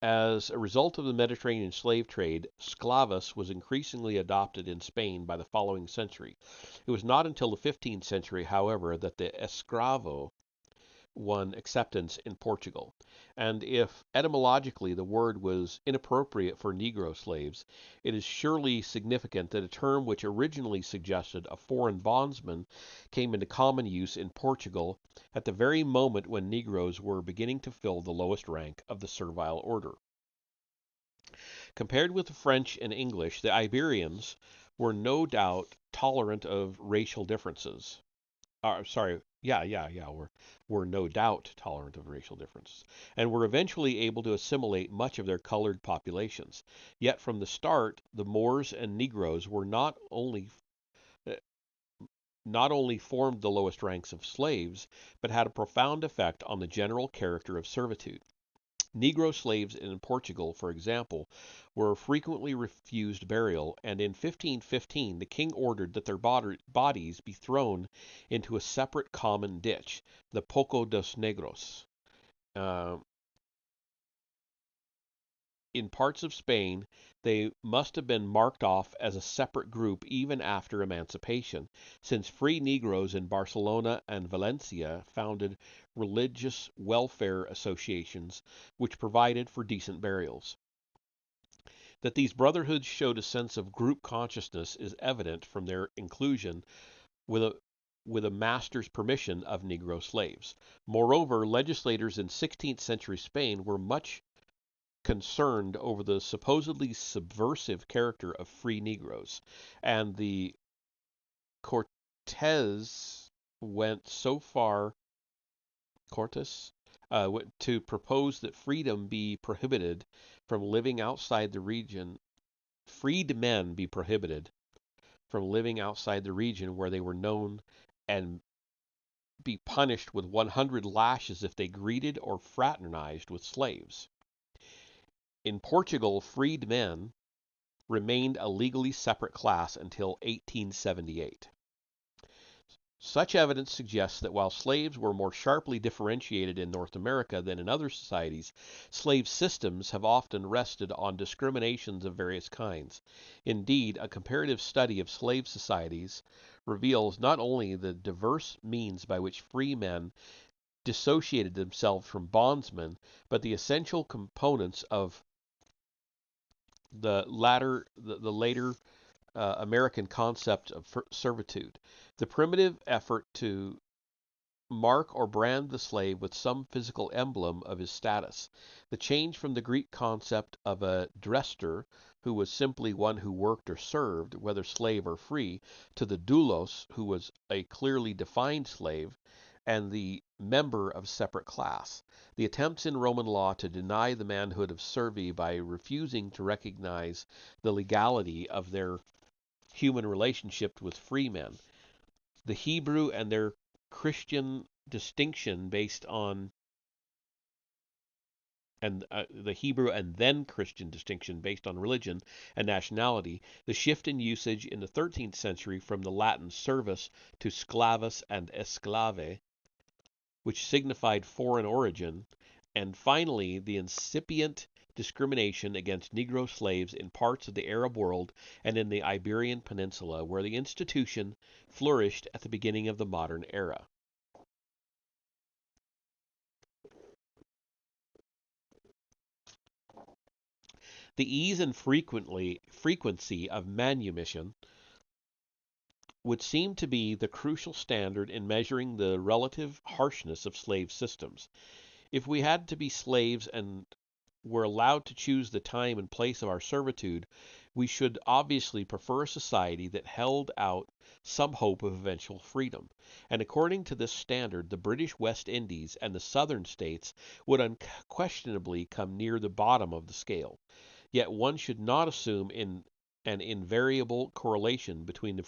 As a result of the Mediterranean slave trade, "sclavus" was increasingly adopted in Spain by the following century. It was not until the 15th century, however, that the escravo won acceptance in Portugal. And if etymologically the word was inappropriate for Negro slaves, it is surely significant that a term which originally suggested a foreign bondsman came into common use in Portugal at the very moment when Negroes were beginning to fill the lowest rank of the servile order. Compared with the French and English, the Iberians were no doubt tolerant of racial differences. Sorry, were no doubt tolerant of racial differences, and were eventually able to assimilate much of their colored populations. Yet from the start, the Moors and Negroes were uh, not only formed the lowest ranks of slaves, but had a profound effect on the general character of servitude. Negro slaves in Portugal, for example, were frequently refused burial, and in 1515 the king ordered that their bodies be thrown into a separate common ditch, the Poco dos Negros. Uh, in parts of Spain, they must have been marked off as a separate group even after emancipation, since free Negroes in Barcelona and Valencia founded religious welfare associations which provided for decent burials. That these brotherhoods showed a sense of group consciousness is evident from their inclusion with a master's permission of Negro slaves. Moreover, legislators in 16th century Spain were much concerned over the supposedly subversive character of free Negroes, and the Cortes went so far Cortes to propose that freedom be prohibited from living outside the region freedmen be prohibited from living outside the region where they were known and be punished with 100 lashes if they greeted or fraternized with slaves. In Portugal, freedmen remained a legally separate class until 1878. Such evidence suggests that while slaves were more sharply differentiated in North America than in other societies, slave systems have often rested on discriminations of various kinds. Indeed, a comparative study of slave societies reveals not only the diverse means by which free men dissociated themselves from bondsmen, but the essential components of the later American concept of servitude. The primitive effort to mark or brand the slave with some physical emblem of his status. The change from the Greek concept of a drester, who was simply one who worked or served, whether slave or free, to the doulos, who was a clearly defined slave, and the member of separate class. The attempts in Roman law to deny the manhood of servi by refusing to recognize the legality of their human relationship with free men. The Hebrew and their Christian distinction based on and the Hebrew and then Christian distinction based on religion and nationality, the shift in usage in the 13th century from the Latin servus to sclavus and esclave, which signified foreign origin, and finally the incipient discrimination against Negro slaves in parts of the Arab world and in the Iberian Peninsula, where the institution flourished at the beginning of the modern era. The ease and frequency of manumission would seem to be the crucial standard in measuring the relative harshness of slave systems. If we had to be slaves and were allowed to choose the time and place of our servitude, we should obviously prefer a society that held out some hope of eventual freedom. And according to this standard, the British West Indies and the Southern States would unquestionably come near the bottom of the scale. Yet one should not assume an invariable correlation between the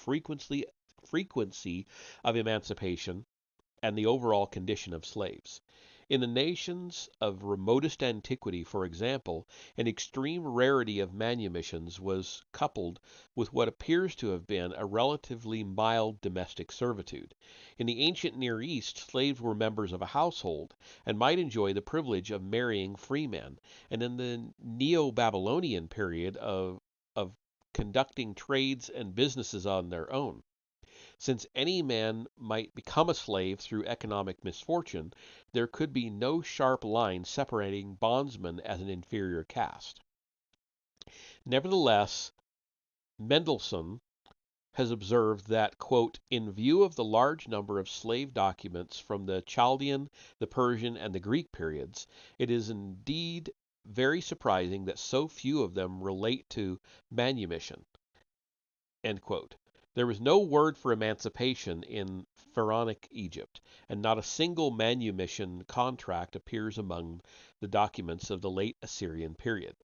frequency of emancipation and the overall condition of slaves. In the nations of remotest antiquity, for example, an extreme rarity of manumissions was coupled with what appears to have been a relatively mild domestic servitude. In the ancient Near East, slaves were members of a household and might enjoy the privilege of marrying free men, and in the Neo-Babylonian period of conducting trades and businesses on their own. Since any man might become a slave through economic misfortune, there could be no sharp line separating bondsmen as an inferior caste. Nevertheless, Mendelssohn has observed that, quote, in view of the large number of slave documents from the Chaldean, the Persian, and the Greek periods, it is indeed very surprising that so few of them relate to manumission, end quote. There was no word for emancipation in Pharaonic Egypt, and not a single manumission contract appears among the documents of the late Assyrian period.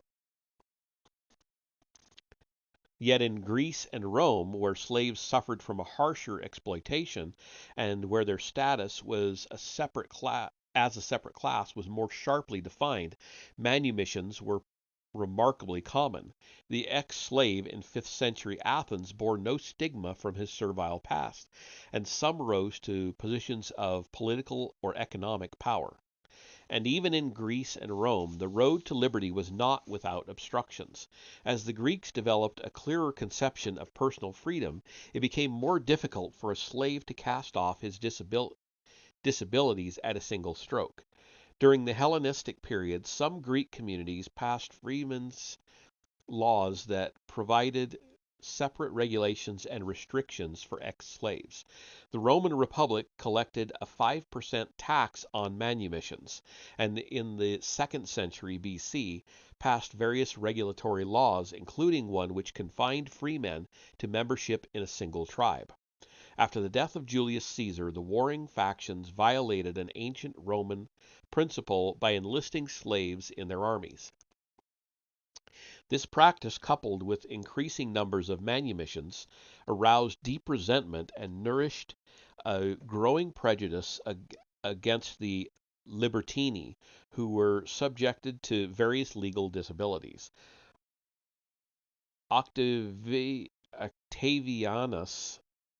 Yet in Greece and Rome, where slaves suffered from a harsher exploitation, and where their status was a separate class was more sharply defined, manumissions were remarkably common. The ex-slave in 5th century Athens bore no stigma from his servile past, and some rose to positions of political or economic power. And even in Greece and Rome, the road to liberty was not without obstructions. As the Greeks developed a clearer conception of personal freedom, it became more difficult for a slave to cast off his disabilities at a single stroke. During the Hellenistic period, some Greek communities passed freemen's laws that provided separate regulations and restrictions for ex-slaves. The Roman Republic collected a 5% tax on manumissions, and in the 2nd century BC passed various regulatory laws, including one which confined freemen to membership in a single tribe. After the death of Julius Caesar, the warring factions violated an ancient Roman principle by enlisting slaves in their armies. This practice, coupled with increasing numbers of manumissions, aroused deep resentment and nourished a growing prejudice against the libertini, who were subjected to various legal disabilities. Octavianus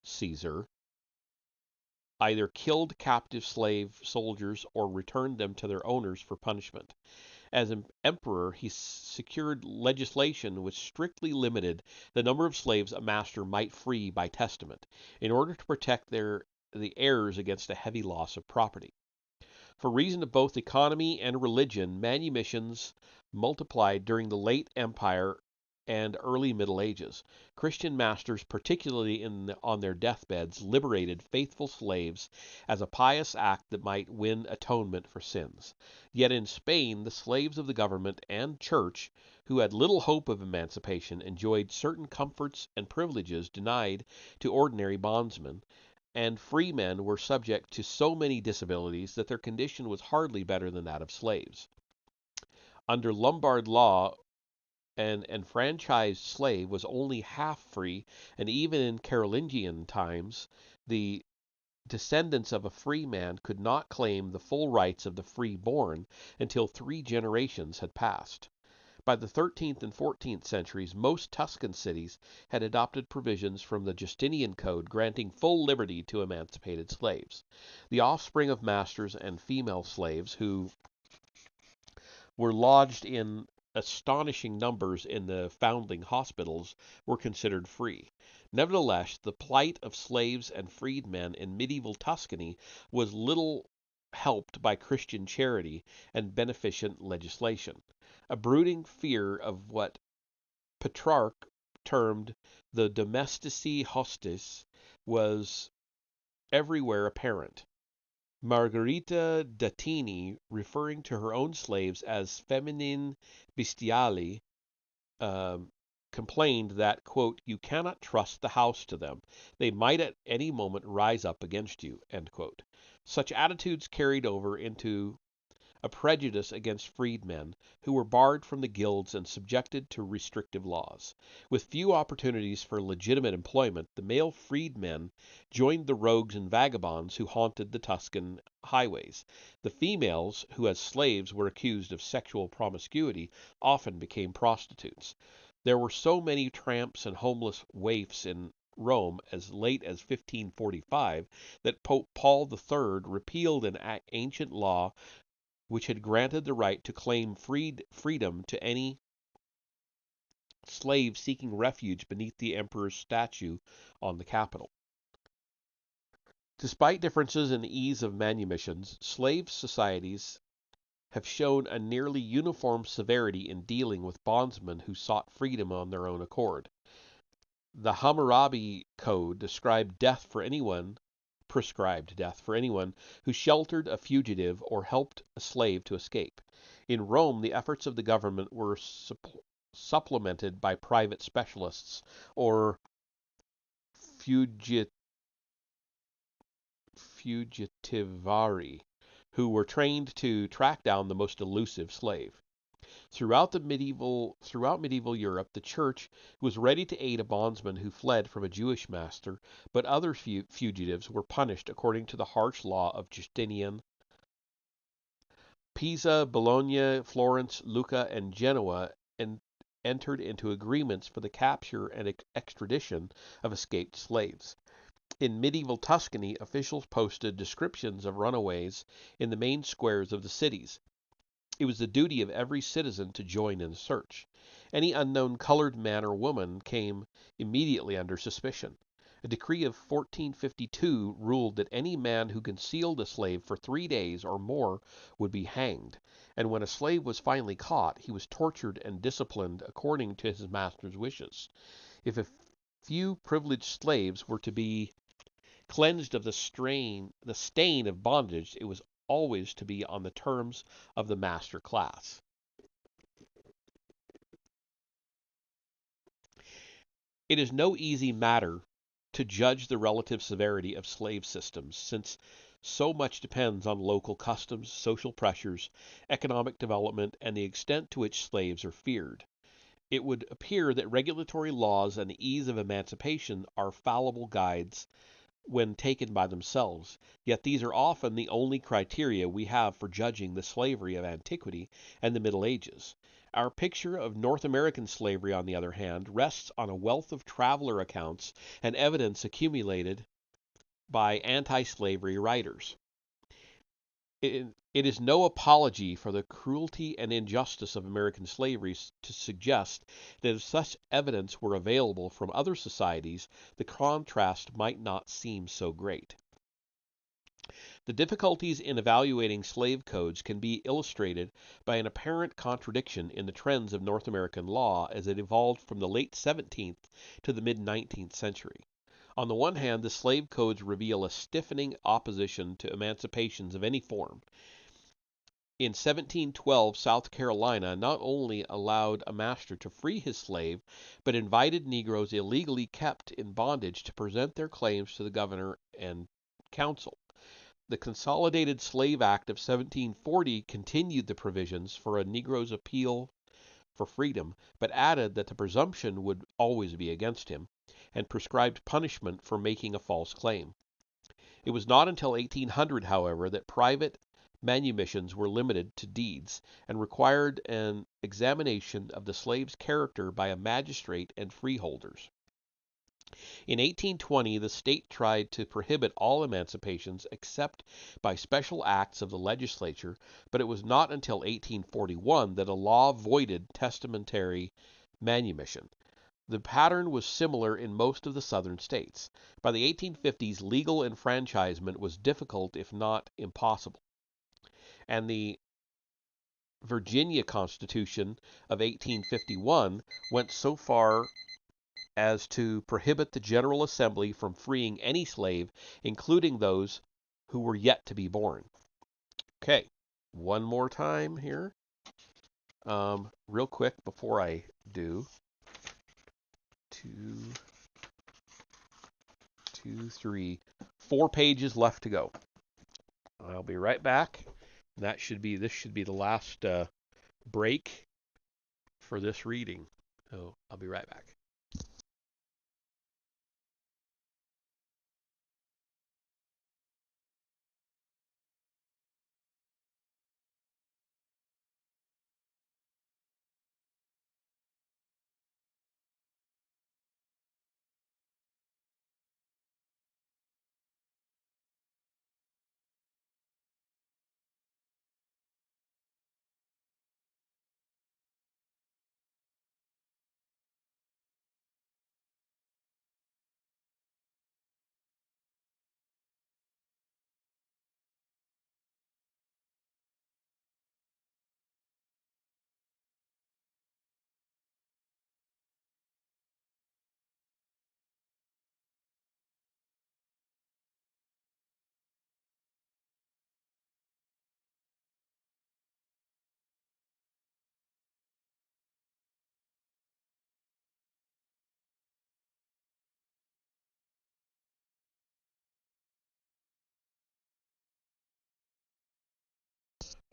Caesar either killed captive slave soldiers or returned them to their owners for punishment. As emperor, he secured legislation which strictly limited the number of slaves a master might free by testament, in order to protect the heirs against a heavy loss of property. For reason of both economy and religion, manumissions multiplied during the late Empire and early Middle Ages. Christian masters, particularly on their deathbeds, liberated faithful slaves as a pious act that might win atonement for sins. Yet in Spain, the slaves of the government and church, who had little hope of emancipation, enjoyed certain comforts and privileges denied to ordinary bondsmen, and free men were subject to so many disabilities that their condition was hardly better than that of slaves. Under Lombard law, an enfranchised slave was only half free, and even in Carolingian times, the descendants of a free man could not claim the full rights of the free-born until 3 generations had passed. By the 13th and 14th centuries, most Tuscan cities had adopted provisions from the Justinian Code granting full liberty to emancipated slaves. The offspring of masters and female slaves who were lodged in astonishing numbers in the foundling hospitals were considered free. Nevertheless, the plight of slaves and freedmen in medieval Tuscany was little helped by Christian charity and beneficent legislation. A brooding fear of what Petrarch termed the domestici hostis was everywhere apparent. Margherita d'Attini, referring to her own slaves as feminine bestiali, um, complained that, quote, "you cannot trust the house to them. They might at any moment rise up against you," end quote. Such attitudes carried over into a prejudice against freedmen, who were barred from the guilds and subjected to restrictive laws. With few opportunities for legitimate employment, the male freedmen joined the rogues and vagabonds who haunted the Tuscan highways. The females, who as slaves were accused of sexual promiscuity, often became prostitutes. There were so many tramps and homeless waifs in Rome as late as 1545 that Pope Paul III repealed an ancient law which had granted the right to claim freedom to any slave seeking refuge beneath the emperor's statue on the Capitol. Despite differences in ease of manumissions, slave societies have shown a nearly uniform severity in dealing with bondsmen who sought freedom on their own accord. The Hammurabi Code prescribed death for anyone who sheltered a fugitive or helped a slave to escape. In Rome, the efforts of the government were supplemented by private specialists, or fugitivari, who were trained to track down the most elusive slave. Throughout medieval Europe, the Church was ready to aid a bondsman who fled from a Jewish master, but other fugitives were punished according to the harsh law of Justinian. Pisa, Bologna, Florence, Lucca, and Genoa entered into agreements for the capture and extradition of escaped slaves. In medieval Tuscany, officials posted descriptions of runaways in the main squares of the cities. It was the duty of every citizen to join in the search. Any unknown colored man or woman came immediately under suspicion. A decree of 1452 ruled that any man who concealed a slave for 3 days or more would be hanged, and when a slave was finally caught, he was tortured and disciplined according to his master's wishes. If a few privileged slaves were to be cleansed of the stain of bondage, it was always to be on the terms of the master class. It is no easy matter to judge the relative severity of slave systems, since so much depends on local customs, social pressures, economic development, and the extent to which slaves are feared. It would appear that regulatory laws and the ease of emancipation are fallible guides when taken by themselves, yet these are often the only criteria we have for judging the slavery of antiquity and the Middle Ages. Our picture of North American slavery, on the other hand, rests on a wealth of traveler accounts and evidence accumulated by anti-slavery writers. It is no apology for the cruelty and injustice of American slavery to suggest that if such evidence were available from other societies, the contrast might not seem so great. The difficulties in evaluating slave codes can be illustrated by an apparent contradiction in the trends of North American law as it evolved from the late 17th to the mid-19th century. On the one hand, the slave codes reveal a stiffening opposition to emancipations of any form. In 1712, South Carolina not only allowed a master to free his slave, but invited Negroes illegally kept in bondage to present their claims to the governor and council. The Consolidated Slave Act of 1740 continued the provisions for a Negro's appeal for freedom, but added that the presumption would always be against him, and prescribed punishment for making a false claim. It was not until 1800, however, that private manumissions were limited to deeds, and required an examination of the slave's character by a magistrate and freeholders. In 1820, the state tried to prohibit all emancipations except by special acts of the legislature, but it was not until 1841 that a law voided testamentary manumission. The pattern was similar in most of the southern states. By the 1850s, legal enfranchisement was difficult, if not impossible, and the Virginia Constitution of 1851 went so far as to prohibit the General Assembly from freeing any slave, including those who were yet to be born. Okay, one more time here, real quick before I do. Two, 3, 4 pages left to go. I'll be right back. This should be the last break for this reading. So I'll be right back.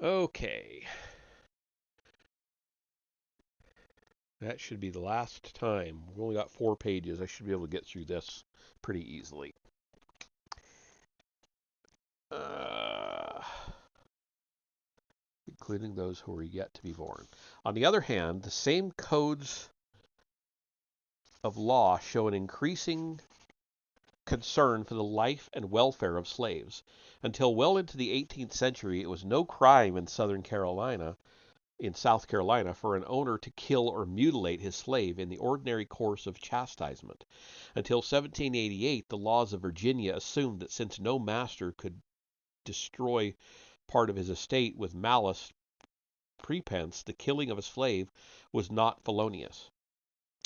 Okay. That should be the last time. We've only got 4 pages. I should be able to get through this pretty easily. Uh, Including those who are yet to be born. On the other hand, the same codes of law show an increasing concern for the life and welfare of slaves. Until well into the 18th century, it was no crime in South Carolina, for an owner to kill or mutilate his slave in the ordinary course of chastisement. Until 1788, the laws of Virginia assumed that since no master could destroy part of his estate with malice prepense, the killing of a slave was not felonious.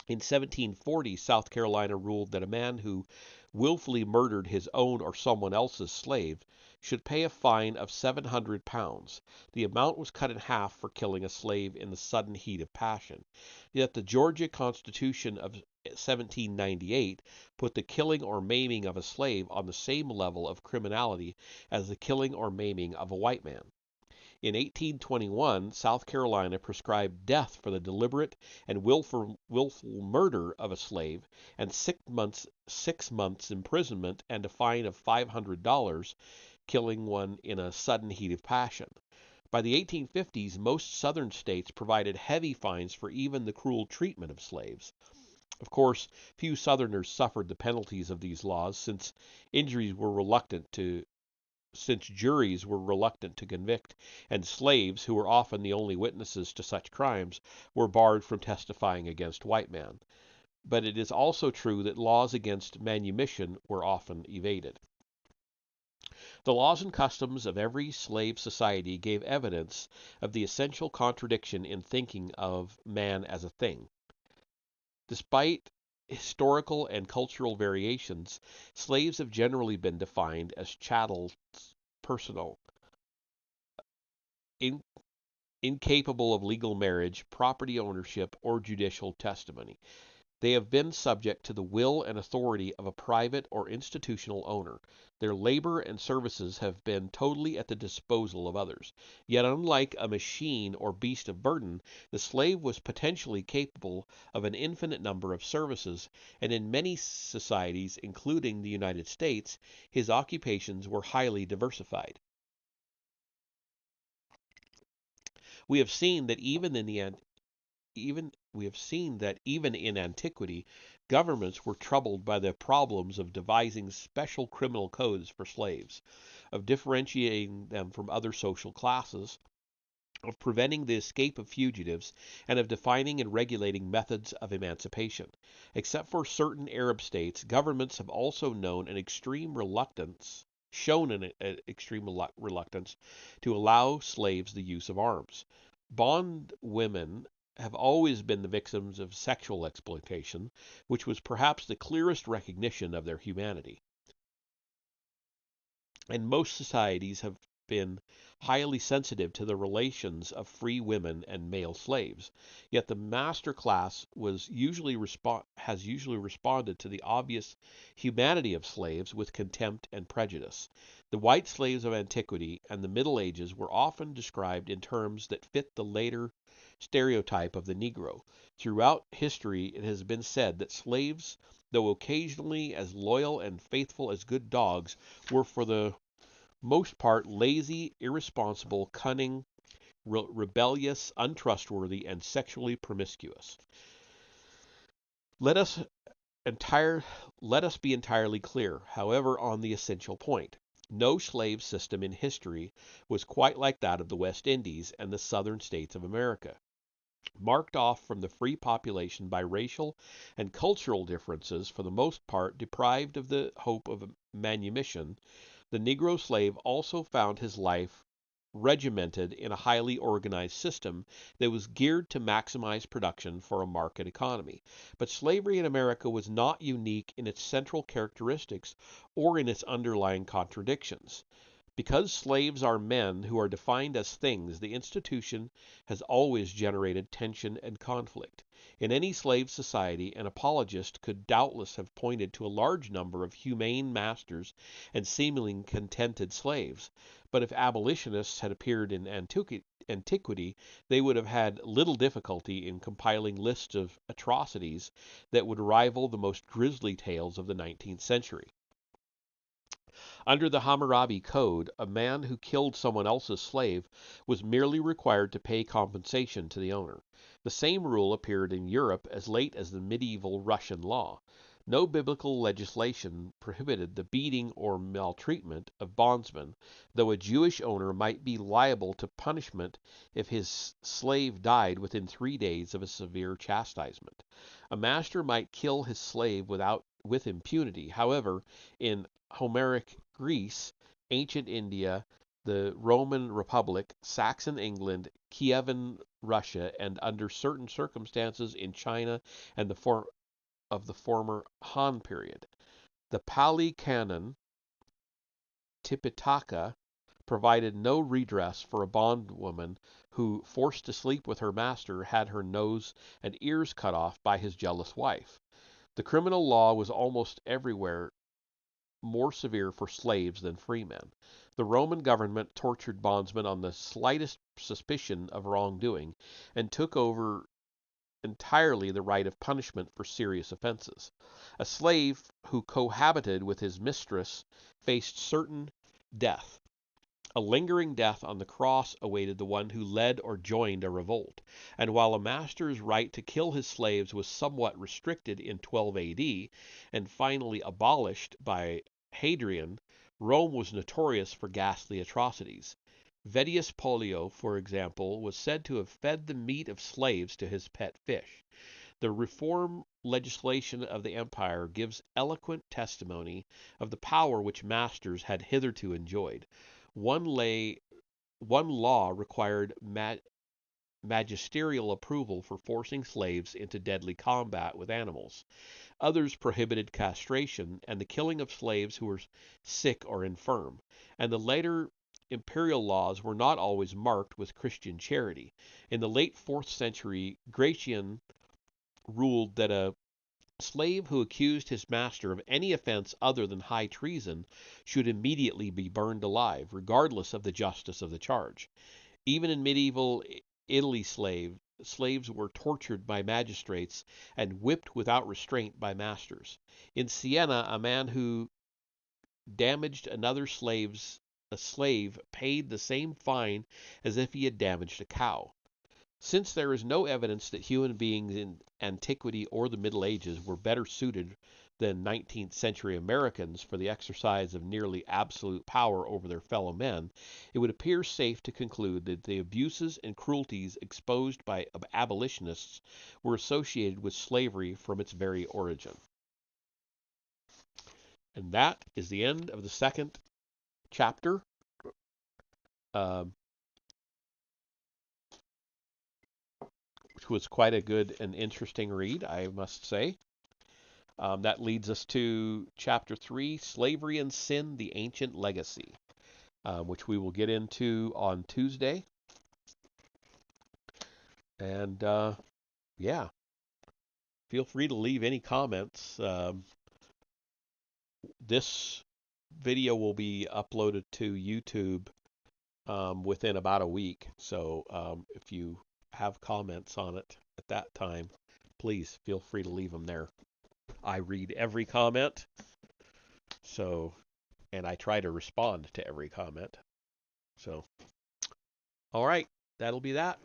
In 1740, South Carolina ruled that a man who willfully murdered his own or someone else's slave should pay a fine of £700. The amount was cut in half for killing a slave in the sudden heat of passion. Yet the Georgia Constitution of 1798 put the killing or maiming of a slave on the same level of criminality as the killing or maiming of a white man. In 1821, South Carolina prescribed death for the deliberate and willful murder of a slave, and 6 months imprisonment and a fine of $500, killing one in a sudden heat of passion. By the 1850s, most southern states provided heavy fines for even the cruel treatment of slaves. Of course, few Southerners suffered the penalties of these laws, since juries were reluctant to convict, and slaves, who were often the only witnesses to such crimes, were barred from testifying against white men. But it is also true that laws against manumission were often evaded. The laws and customs of every slave society gave evidence of the essential contradiction in thinking of man as a thing. Despite historical and cultural variations, slaves have generally been defined as chattels, personal, in, incapable of legal marriage, property ownership, or judicial testimony. They have been subject to the will and authority of a private or institutional owner. Their labor and services have been totally at the disposal of others. Yet unlike a machine or beast of burden, the slave was potentially capable of an infinite number of services, and in many societies, including the United States, his occupations were highly diversified. We have seen that even in antiquity, Governments were troubled by the problems of devising special criminal codes for slaves, of differentiating them from other social classes, of preventing the escape of fugitives, and of defining and regulating methods of emancipation. Except for certain Arab states, governments have also shown an extreme reluctance to allow slaves the use of arms. Bond women have always been the victims of sexual exploitation, which was perhaps the clearest recognition of their humanity. And most societies have been highly sensitive to the relations of free women and male slaves. Yet the master class has usually responded to the obvious humanity of slaves with contempt and prejudice. The white slaves of antiquity and the Middle Ages were often described in terms that fit the later stereotype of the Negro. Throughout history, it has been said that slaves, though occasionally as loyal and faithful as good dogs, were for the most part lazy, irresponsible, cunning, rebellious, untrustworthy, and sexually promiscuous. Let us entire Let us be entirely clear, however, on the essential point. No slave system in history was quite like that of the West Indies and the southern states of America. Marked off from the free population by racial and cultural differences, for the most part deprived of the hope of manumission, the Negro slave also found his life regimented in a highly organized system that was geared to maximize production for a market economy. But slavery in America was not unique in its central characteristics or in its underlying contradictions. Because slaves are men who are defined as things, the institution has always generated tension and conflict. In any slave society, an apologist could doubtless have pointed to a large number of humane masters and seemingly contented slaves. But if abolitionists had appeared in antiquity, they would have had little difficulty in compiling lists of atrocities that would rival the most grisly tales of the 19th century. Under the Hammurabi Code, a man who killed someone else's slave was merely required to pay compensation to the owner. The same rule appeared in Europe as late as the medieval Russian law. No biblical legislation prohibited the beating or maltreatment of bondsmen, though a Jewish owner might be liable to punishment if his slave died within 3 days of a severe chastisement. A master might kill his slave with impunity. However, in Homeric Greece, ancient India, the Roman Republic, Saxon England, Kievan Russia, and under certain circumstances in China and the former Han period. The Pali Canon, Tipitaka, provided no redress for a bondwoman who, forced to sleep with her master, had her nose and ears cut off by his jealous wife. The criminal law was almost everywhere more severe for slaves than freemen. The Roman government tortured bondsmen on the slightest suspicion of wrongdoing, and took over entirely the right of punishment for serious offenses. A slave who cohabited with his mistress faced certain death. A lingering death on the cross awaited the one who led or joined a revolt, and while a master's right to kill his slaves was somewhat restricted in 12 A.D. and finally abolished by Hadrian, Rome was notorious for ghastly atrocities. Vettius Pollio, for example, was said to have fed the meat of slaves to his pet fish. The reform legislation of the empire gives eloquent testimony of the power which masters had hitherto enjoyed. One law required magisterial approval for forcing slaves into deadly combat with animals. Others prohibited castration and the killing of slaves who were sick or infirm. And the later imperial laws were not always marked with Christian charity. In the late 4th century, Gratian ruled that a slave who accused his master of any offense other than high treason should immediately be burned alive, regardless of the justice of the charge. Even in medieval Italy, slaves were tortured by magistrates and whipped without restraint by masters. In Siena, a man who damaged a slave paid the same fine as if he had damaged a cow. Since there is no evidence that human beings in antiquity or the Middle Ages were better suited than 19th century Americans for the exercise of nearly absolute power over their fellow men, it would appear safe to conclude that the abuses and cruelties exposed by abolitionists were associated with slavery from its very origin. And that is the end of the second chapter. Which was quite a good and interesting read, I must say. That leads us to Chapter 3, Slavery and Sin, the Ancient Legacy, which we will get into on Tuesday. And, yeah, feel free to leave any comments. This video will be uploaded to YouTube within about a week. So if you have comments on it at that time, please feel free to leave them there. I read every comment, and I try to respond to every comment. So, all right, that'll be that.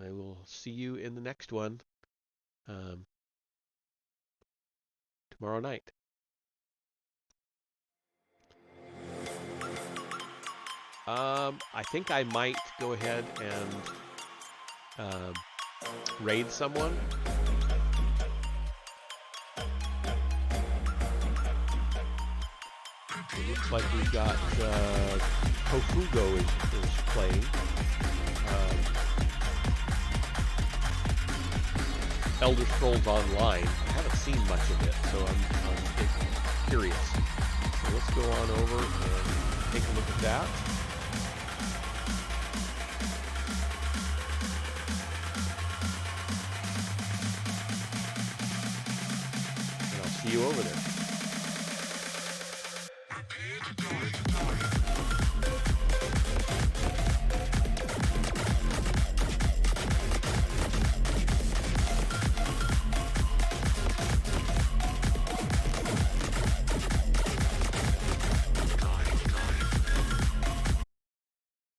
I will see you in the next one tomorrow night. I think I might go ahead and raid someone. It looks like we've got Kofugo is playing. Elder Scrolls Online. I haven't seen much of it, so I'm curious. So let's go on over and take a look at that. And I'll see you over there.